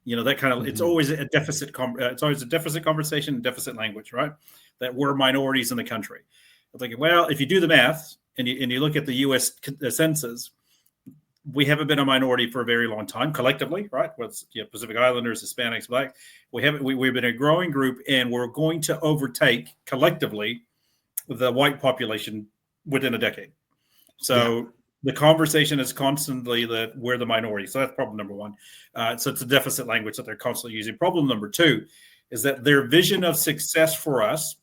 That kind of it's always a deficit. It's always a deficit conversation, deficit language, right? That we're minorities in the country. I'm thinking, well, if you do the math and you look at the U.S. census, we haven't been a minority for a very long time collectively, right? With Pacific Islanders, Hispanics, Black. We've been a growing group, and we're going to overtake collectively the white population within a decade. So the conversation is constantly that we're the minority. So that's problem number one. So it's a deficit language that they're constantly using. Problem number two is that their vision of success for us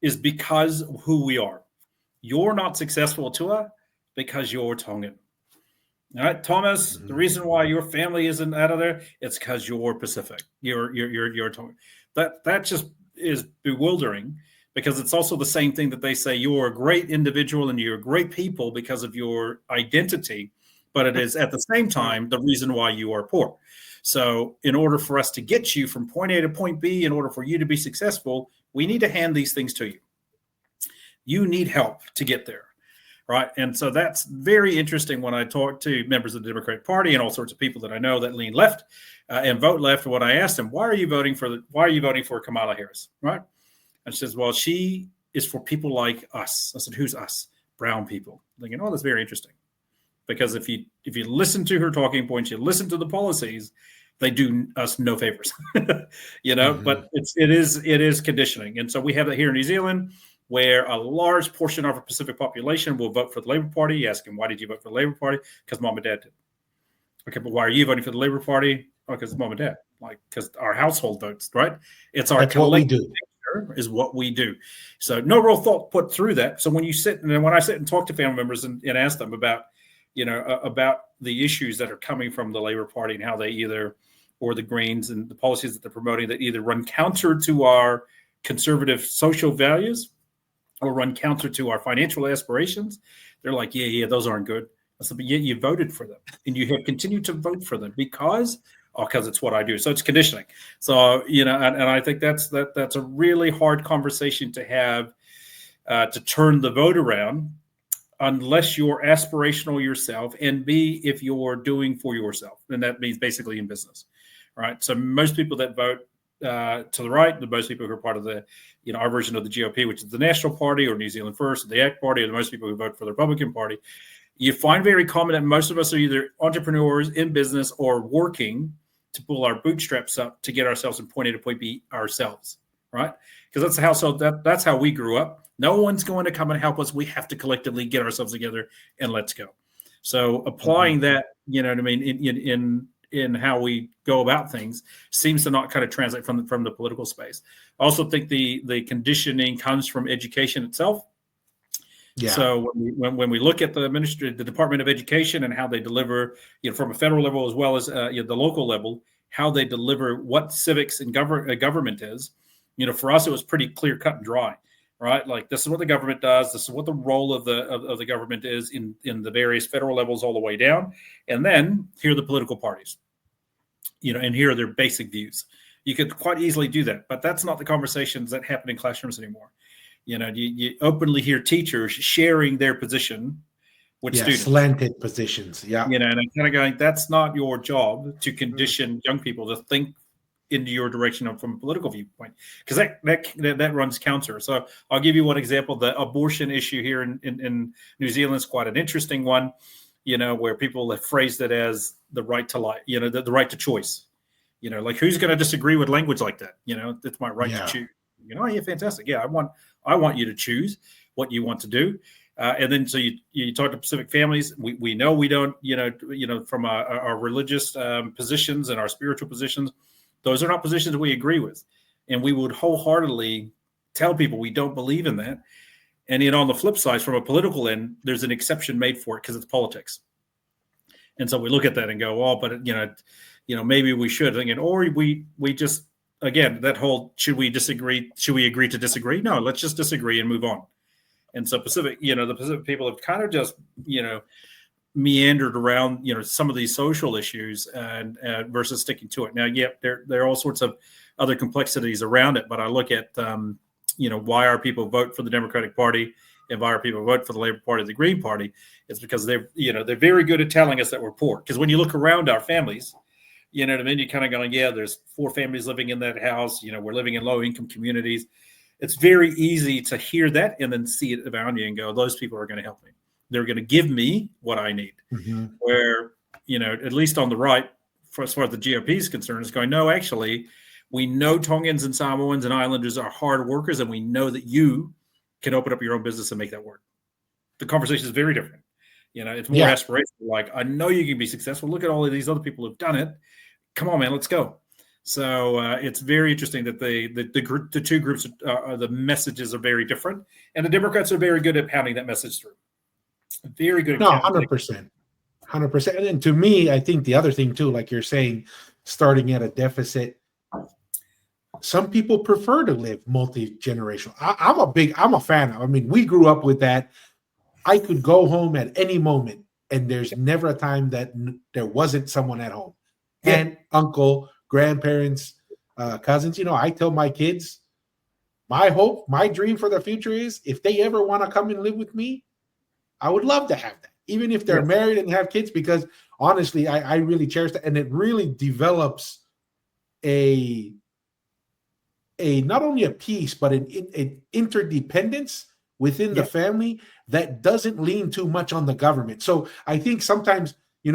is because of who we are. You're not successful, Tua, because you're Tongan. All right, Thomas, the reason why your family isn't out of there, it's because you're Pacific. You're Tongan. That just is bewildering, because it's also the same thing that they say you're a great individual and you're great people because of your identity, but it is at the same time the reason why you are poor. So in order for us to get you from point A to point B, in order for you to be successful, we need to hand these things to you. You need help to get there. Right. And so that's very interesting when I talk to members of the Democratic Party and all sorts of people that I know that lean left and vote left. When I asked them, why are you voting for Kamala Harris? Right. And she says, well, she is for people like us. I said, who's us? Brown people. I'm thinking, oh, that's very interesting. Because if you listen to her talking points, you listen to the policies, they do us no favors. But it is conditioning. And so we have that here in New Zealand, where a large portion of our Pacific population will vote for the Labour Party. You ask them, why did you vote for the Labour Party? Because mom and dad did. Okay, but why are you voting for the Labour Party? Oh, because mom and dad. Because our household votes, right? It's our collective nature is what we do. So no real thought put through that. So when I sit and talk to family members and ask them about, about the issues that are coming from the Labour Party and how they or the Greens and the policies that they're promoting that either run counter to our conservative social values or run counter to our financial aspirations, they're like, yeah, those aren't good. I said, but yet you voted for them, and you have continued to vote for them because it's what I do. So it's conditioning. So, and I think that's a really hard conversation to have to turn the vote around, unless you're aspirational yourself, and B, if you're doing for yourself. And that means basically in business, right? So most people that vote to the right, the most people who are part of the, our version of the GOP, which is the National Party or New Zealand First, the ACT Party, or the most people who vote for the Republican Party, you find very common that most of us are either entrepreneurs in business or working to pull our bootstraps up to get ourselves from point A to point B ourselves, right? Because that's how we grew up. No one's going to come and help us. We have to collectively get ourselves together and let's go. So applying that, in how we go about things seems to not kind of translate from the political space. I also think the conditioning comes from education itself. Yeah. So when we look at the Department of Education and how they deliver, from a federal level as well as the local level, how they deliver what civics and government is, for us it was pretty clear, cut and dry, right? Like, this is what the government does. This is what the role of the government is in the various federal levels all the way down, and then here are the political parties, and here are their basic views. You could quite easily do that, but that's not the conversations that happen in classrooms anymore. You openly hear teachers sharing their position with students. Slanted positions. Yeah. And I'm kind of going, that's not your job to condition young people to think into your direction from a political viewpoint, because that runs counter. So I'll give you one example. The abortion issue here in New Zealand is quite an interesting one, where people have phrased it as the right to life, the right to choice. Like, who's going to disagree with language like that? It's my right to choose. Yeah, fantastic. Yeah, I want you to choose what you want to do. And then so you talk to Pacific families. We know we don't, from our religious positions and our spiritual positions, those are not positions we agree with. And we would wholeheartedly tell people we don't believe in that. And on the flip side, from a political end, there's an exception made for it because it's politics. And so we look at that and go, oh, but maybe we should. Or we just, again, that whole, should we disagree? Should we agree to disagree? No, let's just disagree and move on. And so the Pacific people have kind of just, meandered around, some of these social issues and versus sticking to it. Now, there are all sorts of other complexities around it, but I look at, why our people vote for the Democratic Party and why our people vote for the Labor Party, the Green Party. It's because they're very good at telling us that we're poor. Because when you look around our families, you know what I mean? You're kind of going, yeah, there's 4 families living in that house. We're living in low income communities. It's very easy to hear that and then see it around you and go, those people are going to help me. They're going to give me what I need. Mm-hmm. Where, at least on the right, as far as the GOP is concerned, is going, no, actually, we know Tongans and Samoans and Islanders are hard workers, and we know that you can open up your own business and make that work. The conversation is very different. It's more aspirational. Like, I know you can be successful. Look at all of these other people who've done it. Come on, man, let's go. So it's very interesting that the two groups, the messages are very different, and the Democrats are very good at pounding that message through. Very good. No, 100%, 100%. And then to me, I think the other thing too, like you're saying, starting at a deficit. Some people prefer to live multi-generational. I'm a fan of. I mean, we grew up with that. I could go home at any moment, and there's never a time that there wasn't someone at home. Aunt, uncle, grandparents, cousins. I tell my kids, my hope, my dream for the future is if they ever want to come and live with me, I would love to have that, even if they're married and have kids, because honestly, I really cherish that. And it really develops a not only a peace, but an interdependence within the family that doesn't lean too much on the government. So I think sometimes,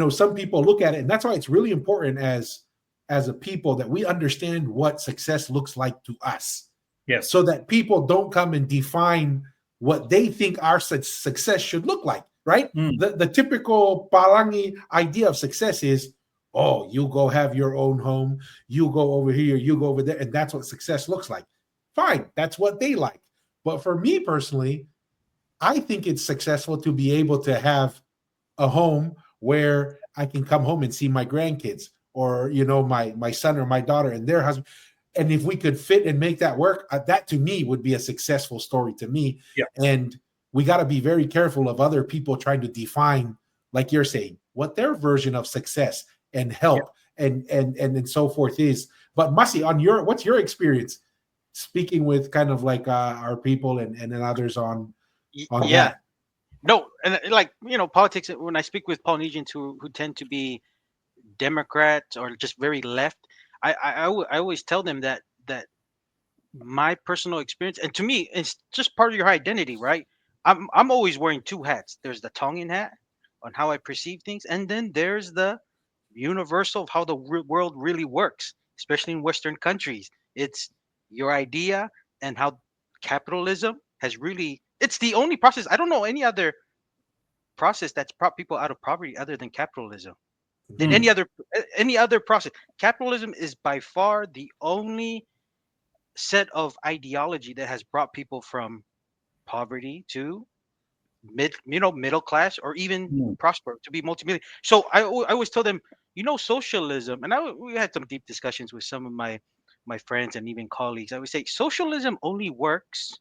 some people look at it, and that's why it's really important as a people that we understand what success looks like to us. Yes. So that people don't come and define what they think our success should look like, right? The typical Palangi idea of success is, oh, you go have your own home, you go over here, you go over there, and that's what success looks like. Fine, that's what they like. But for me personally, I think it's successful to be able to have a home where I can come home and see my grandkids or, my son or my daughter and their husband. And if we could fit and make that work, that to me would be a successful story to me. Yeah. And we got to be very careful of other people trying to define, like you're saying, what their version of success and help and so forth is. But Masi, what's your experience speaking with kind of like our people and then others on that? No, and politics, when I speak with Polynesians who tend to be Democrats or just very left, I always tell them that my personal experience, and to me, it's just part of your identity, right? I'm always wearing 2 hats. There's the Tongan hat on how I perceive things, and then there's the universal of how the world really works, especially in Western countries. It's your idea and how capitalism has really, it's the only process. I don't know any other process that's brought people out of poverty other than capitalism. Than any other process. Capitalism is by far the only set of ideology that has brought people from poverty to middle class, or even prosper to be multimillionaire. So I always tell them, socialism, and we had some deep discussions with some of my friends and even colleagues. I would say socialism only works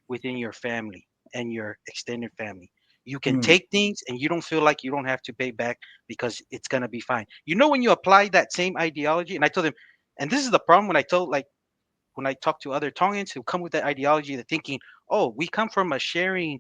within your family and your extended family. You can take things and you don't feel like you don't have to pay back because it's going to be fine. When you apply that same ideology, and I told them, and this is the problem when I talk to other Tongans who come with that ideology, they're thinking, oh, we come from a sharing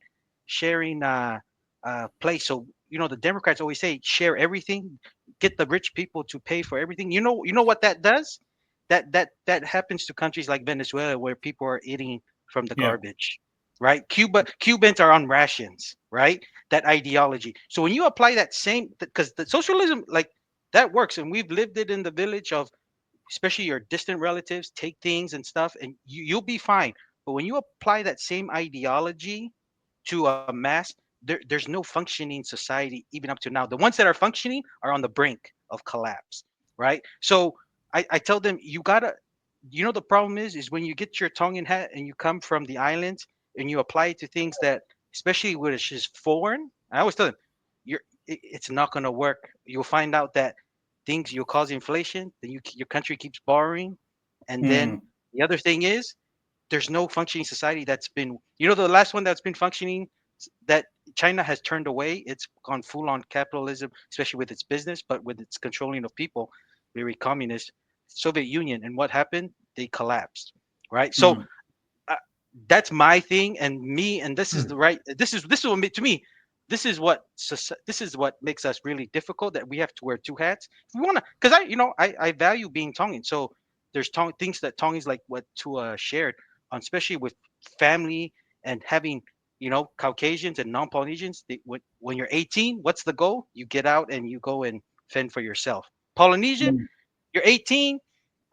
place. So, the Democrats always say, share everything, get the rich people to pay for everything. You know what that does? That happens to countries like Venezuela, where people are eating from the garbage. Right? Cubans are on rations, right? That ideology. So when you apply that same, because the socialism, like, that works, and we've lived it in the village of, especially your distant relatives, take things and stuff, and you'll be fine. But when you apply that same ideology to a mass, there's no functioning society even up to now. The ones that are functioning are on the brink of collapse, right? So I tell them, the problem is when you get your Tongan hat and you come from the islands and you apply it to things that, especially when it's just foreign, I always tell them, it's not going to work. You'll find out that you'll cause inflation, then your country keeps borrowing, and then the other thing is there's no functioning society that's been, the last one that's been functioning that China has turned away. It's gone full on capitalism, especially with its business, but with its controlling of people, very communist. Soviet Union, and what happened? They collapsed, right? So uh, that's my thing, and me, and this is Mm. the right. This is what to me. This is what makes us really difficult, that we have to wear two hats. If we want to, because I value being Tongan. So there's things that Tongans, like what Tua shared on, especially with family and having Caucasians and non-Polynesians. When you're 18, what's the goal? You get out and you go and fend for yourself. Polynesian, you're 18,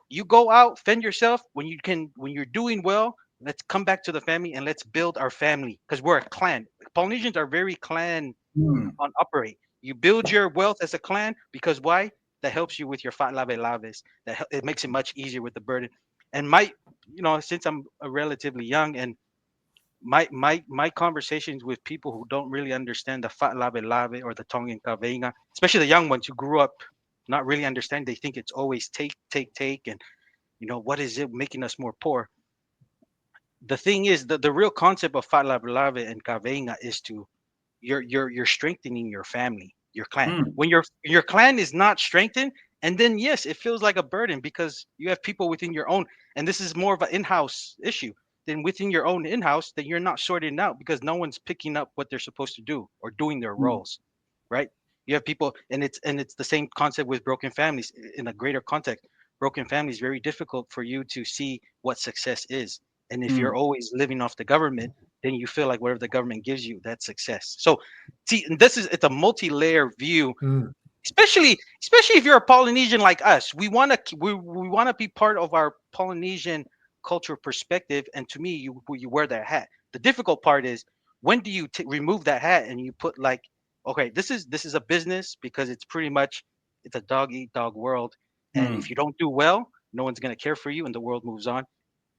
you go out, fend yourself. When you're doing well, let's come back to the family and let's build our family, because we're a clan. Polynesians are very clan on operate. You build your wealth as a clan, because why? That helps you with your fat lave laves. It makes it much easier with the burden. And since I'm relatively young, and my conversations with people who don't really understand the fat lave lave or the Tongan kaveinga, especially the young ones who grew up not really understand, they think it's always take, take, take, and what is it making us more poor? The thing is, the real concept of fat lave lave and kaveinga is to you're strengthening your family, your clan. When your clan is not strengthened, and then yes, it feels like a burden, because you have people within your own, and this is more of an in-house issue. Then within your own in-house, that you're not sorting out, because no one's picking up what they're supposed to do or doing their roles, right? You have people, and it's the same concept with broken families in a greater context. Broken families, very difficult for you to see what success is, and if you're always living off the government, then you feel like whatever the government gives you, that's success. So, see, and it's a multi-layer view, Mm. especially if you're a Polynesian like us. We want to be part of our Polynesian cultural perspective, and to me, you wear that hat. The difficult part is, when do you remove that hat and you put, like, okay, this is a business, because it's a dog eat dog world, and if you don't do well, no one's gonna care for you, and the world moves on.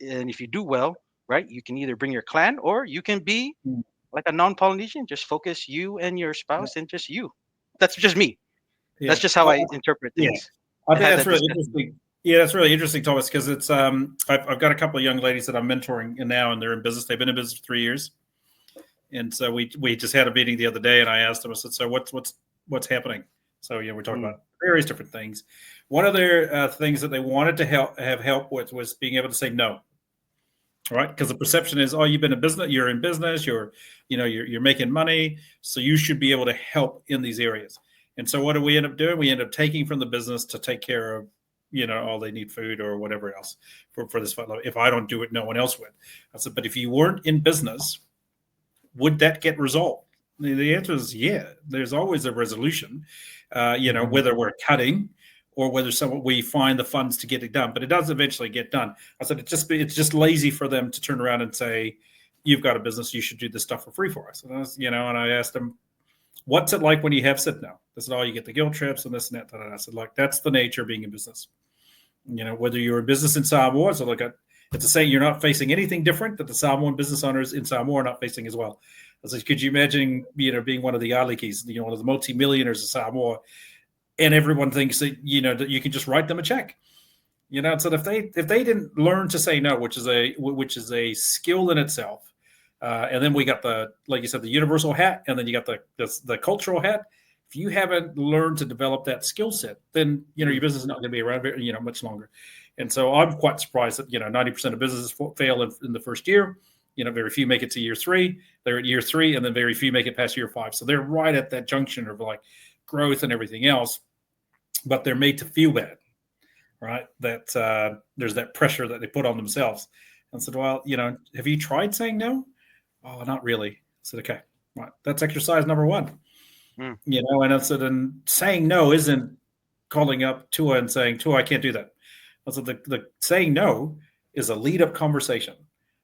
And if you do well, right, you can either bring your clan, or you can be like a non-Polynesian, just focus you and your spouse and just you. That's just me. Yeah. That's just how I interpret Yeah. things. I think that's really interesting. Yeah, that's really interesting, Thomas, because it's I've got a couple of young ladies that I'm mentoring now, and they're in business. They've been in business for 3 years, and so we just had a meeting the other day, and I asked them. I said, "So what's happening?" So we're talking about various different things. One of their things that they wanted to have help with was being able to say no. Right, because the perception is, oh, you've been in business, you're making money, so you should be able to help in these areas. And so what do we end up doing? We end up taking from the business to take care of, all they need, food or whatever else for this. If I don't do it, no one else would. I said, but if you weren't in business, would that get resolved? The answer is yeah. There's always a resolution, whether we're cutting or whether we find the funds to get it done, but it does eventually get done. I said it's just lazy for them to turn around and say, "You've got a business, you should do this stuff for free for us." And I asked them, "What's it like when you have said no?" They said, "Oh, you get the guilt trips and this and that." And I said, "Like, that's the nature of being in business. Whether you're in business in Samoa, so it's the same. You're not facing anything different that the Samoan business owners in Samoa are not facing as well." I said, "Could you imagine, being one of the Ideologies, one of the multi-millionaires of Samoa?" And everyone thinks that that you can just write them a check, So if they didn't learn to say no, which is a skill in itself, and then we got like you said, the universal hat, and then you got the cultural hat. If you haven't learned to develop that skill set, then your business is not going to be around much longer. And so I'm quite surprised that 90% of businesses fail in the first year. Very few make it to year 3. They're at year 3, and then very few make it past year 5. So they're right at that junction of like growth and everything else, but they're made to feel bad, right? That there's that pressure that they put on themselves. And I said, well, have you tried saying no? Oh, not really. I said, okay, right. That's exercise number 1. And I said, and saying no isn't calling up Tua and saying, Tua, I can't do that. I said, the saying no is a lead up conversation.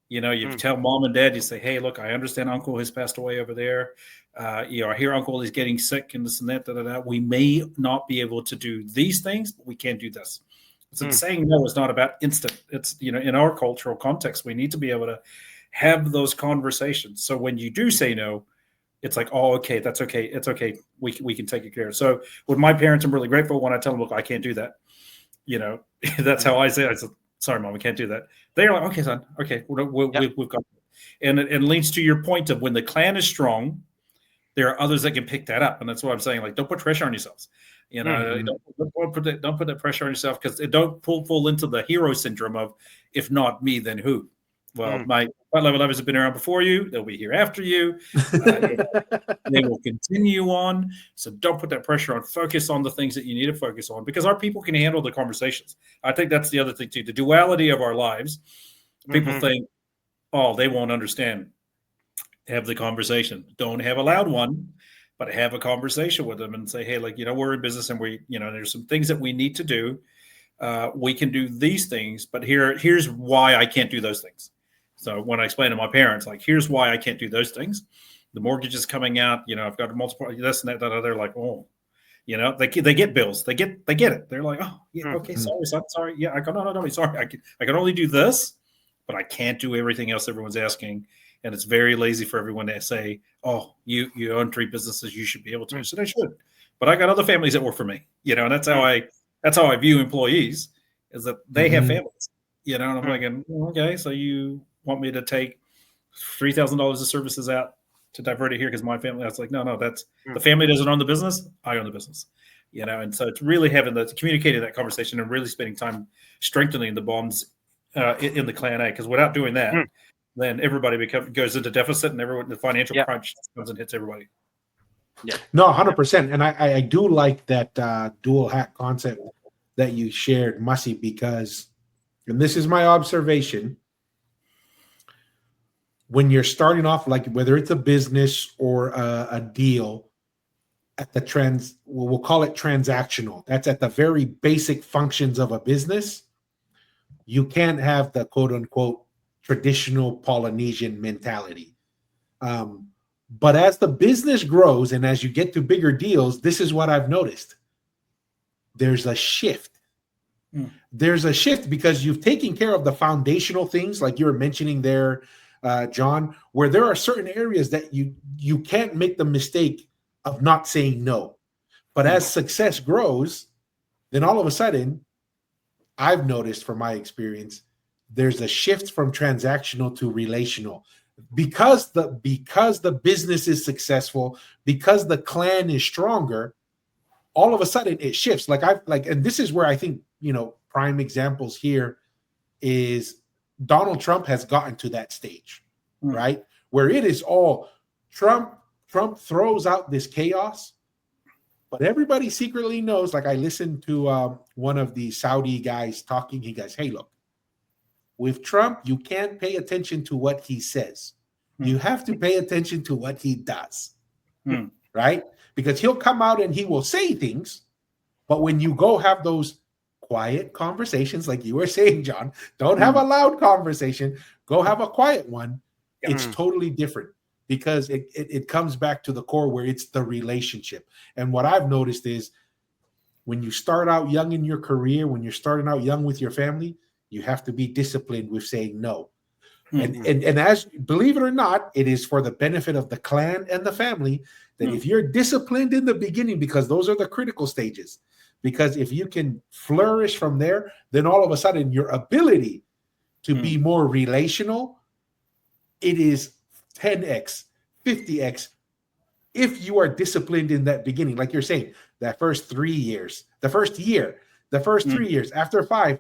You tell mom and dad, you say, hey, look, I understand uncle has passed away over there. I hear uncle is getting sick and this and that. We may not be able to do these things, but we can do this. So saying no is not about instant. It's, in our cultural context, we need to be able to have those conversations. So when you do say no, it's like, oh, okay, that's okay. It's okay. We can take it care of. So with my parents, I'm really grateful when I tell them, look, I can't do that. That's how I say it. I said, sorry, Mom, we can't do that. They're like, okay, son, okay, we've got it. And it leads to your point of when the clan is strong, there are others that can pick that up. And that's what I'm saying. Like, don't put pressure on yourselves. Don't put that pressure on yourself, because it don't fall into the hero syndrome of, if not me, then who? Well, my level lovers have been around before you. They'll be here after you. They will continue on. So don't put that pressure on. Focus on the things that you need to focus on, because our people can handle the conversations. I think that's the other thing too. The duality of our lives. People think, oh, they won't understand. Have the conversation. Don't have a loud one, but have a conversation with them and say, hey, like, we're in business and there's some things that we need to do. We can do these things, but here's why I can't do those things. So when I explain to my parents, like, here's why I can't do those things. The mortgage is coming out, I've got multiple this and that, they're like, oh, they get bills. They get it. They're like, oh, yeah, okay, sorry. Yeah, I go, no, sorry. I can only do this, but I can't do everything else everyone's asking. And it's very lazy for everyone to say, oh, you own 3 businesses, you should be able to. So they should. But I got other families that work for me, and that's how I view employees, is that they have families, and I'm thinking, okay, so you want me to take $3,000 of services out to divert it here because my family? I was like, no, that's the family doesn't own the business. I own the business, and so it's really communicating that conversation and really spending time strengthening the bonds in the Clan A, because without doing that, then everybody goes into deficit, and the financial crunch comes and hits everybody. Yeah, no, 100%. And I do like that dual hat concept that you shared, Mussy, because, and this is my observation, when you're starting off, like whether it's a business or a deal, at the we'll call it transactional. That's at the very basic functions of a business. You can't have the quote unquote traditional Polynesian mentality. But as the business grows and as you get to bigger deals, this is what I've noticed. There's a shift. There's a shift because you've taken care of the foundational things, like you were mentioning there, John, where there are certain areas that you can't make the mistake of not saying no. But as success grows, then all of a sudden, I've noticed from my experience, there's a shift from transactional to relational. Because the business is successful, because the clan is stronger, all of a sudden it shifts. And this is where I think, prime examples here is Donald Trump has gotten to that stage, right? Where it is all Trump throws out this chaos, but everybody secretly knows. Like I listened to one of the Saudi guys talking. He goes, hey, look, with Trump, you can't pay attention to what he says. You have to pay attention to what he does, right? Because he'll come out and he will say things, but when you go have those quiet conversations, like you were saying, John, don't have a loud conversation, go have a quiet one. It's totally different, because it comes back to the core where it's the relationship. And what I've noticed is when you start out young in your career, when you're starting out young with your family, you have to be disciplined with saying no. And as, believe it or not, it is for the benefit of the clan and the family that if you're disciplined in the beginning, because those are the critical stages, because if you can flourish from there, then all of a sudden your ability to be more relational, it is 10x, 50x, if you are disciplined in that beginning. Like you're saying, that first 3 years, the first 3 years, after 5,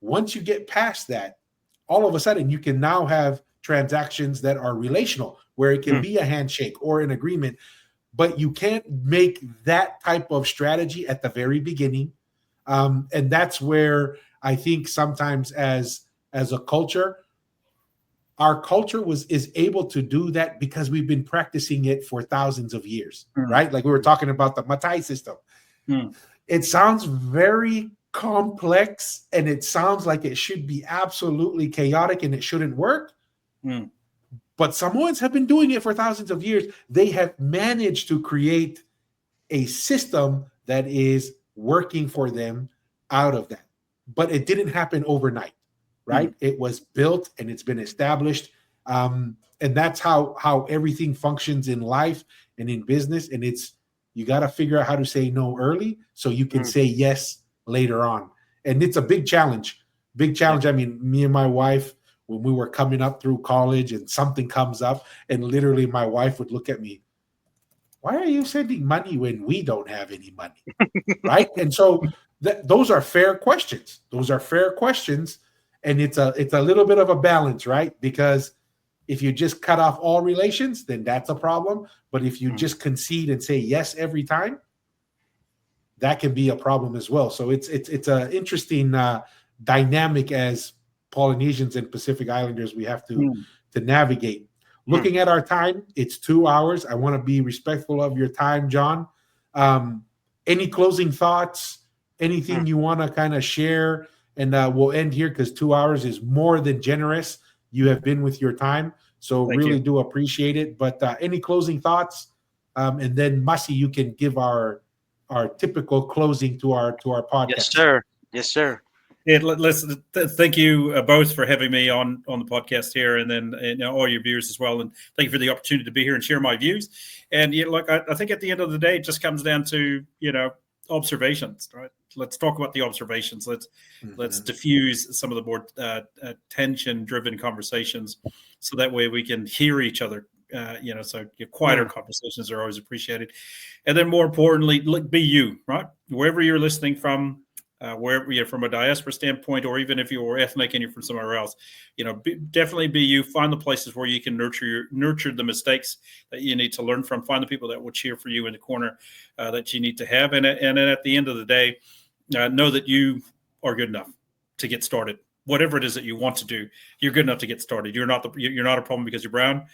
once you get past that, all of a sudden you can now have transactions that are relational, where it can be a handshake or an agreement, but you can't make that type of strategy at the very beginning. And that's where I think sometimes as a culture, our culture is able to do that because we've been practicing it for thousands of years, right? Like we were talking about the Matai system. It sounds very complex, and it sounds like it should be absolutely chaotic and it shouldn't work. But Samoans have been doing it for thousands of years. They have managed to create a system that is working for them out of that. But it didn't happen overnight, right? It was built and it's been established. And that's how everything functions in life and in business. And you got to figure out how to say no early so you can say yes later on. And it's a big challenge. I mean, me and my wife, when we were coming up through college and something comes up, and literally my wife would look at me, why are you sending money when we don't have any money? Right? And so those are fair questions. Those are fair questions. And it's a little bit of a balance, right? Because if you just cut off all relations, then that's a problem. But if you just concede and say yes every time, that can be a problem as well. So it's an interesting dynamic as Polynesians and Pacific Islanders we have to navigate. Looking at our time, it's 2 hours. I want to be respectful of your time, John. Any closing thoughts? Anything you want to kind of share? And we'll end here because 2 hours is more than generous. You have been with your time. So really do appreciate it. But any closing thoughts? And then Masi, you can give our typical closing to our podcast. Yes, sir. Yes, sir. Yeah, thank you both for having me on the podcast here, and then all your viewers as well. And thank you for the opportunity to be here and share my views. And I think at the end of the day, it just comes down to observations, right? Let's talk about the observations. Let's diffuse some of the more tension-driven conversations, so that way we can hear each other. So your quieter conversations are always appreciated. And then more importantly, be you, right? Wherever you're listening from, wherever you're from a diaspora standpoint, or even if you're ethnic and you're from somewhere else, definitely be you. Find the places where you can nurture the mistakes that you need to learn from. Find the people that will cheer for you in the corner that you need to have. And then at the end of the day, know that you are good enough to get started. Whatever it is that you want to do, you're good enough to get started. You're not a problem because you're brown.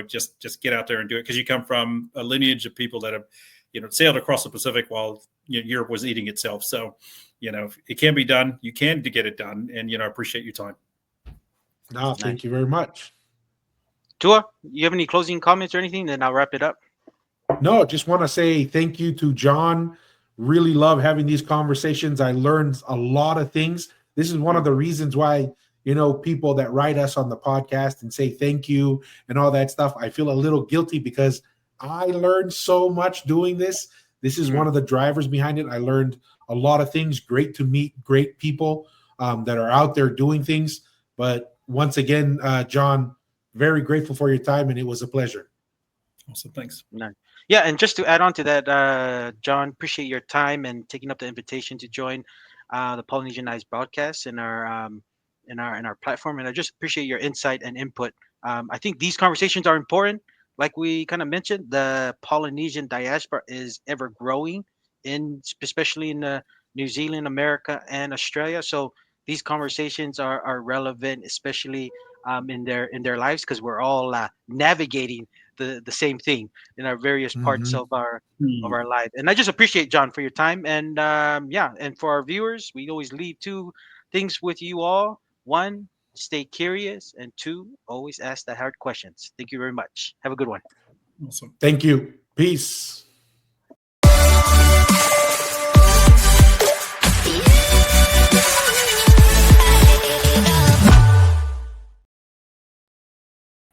Just get out there and do it, because you come from a lineage of people that have sailed across the Pacific while Europe was eating itself. So, it can be done. You can get it done. And, I appreciate your time. No, thank you very much. Tua, you have any closing comments or anything? Then I'll wrap it up. No, just want to say thank you to John. Really love having these conversations. I learned a lot of things. This is one of the reasons why, people that write us on the podcast and say thank you and all that stuff, I feel a little guilty because I learned so much doing this. This is one of the drivers behind it. I learned a lot of things. Great to meet great people that are out there doing things. But once again, John, very grateful for your time, and it was a pleasure. Awesome. Thanks. Yeah, and just to add on to that, John, appreciate your time and taking up the invitation to join the Polynesianized broadcast in our platform. And I just appreciate your insight and input. I think these conversations are important. Like we kind of mentioned, the Polynesian diaspora is ever growing, especially in New Zealand, America, and Australia. So these conversations are relevant, especially in their lives, because we're all navigating the same thing in our various parts of our life. And I just appreciate, John, for your time. And and for our viewers, we always leave two things with you all. One, stay curious, and two, always ask the hard questions. Thank you very much. Have a good one. Awesome. Thank you. Peace.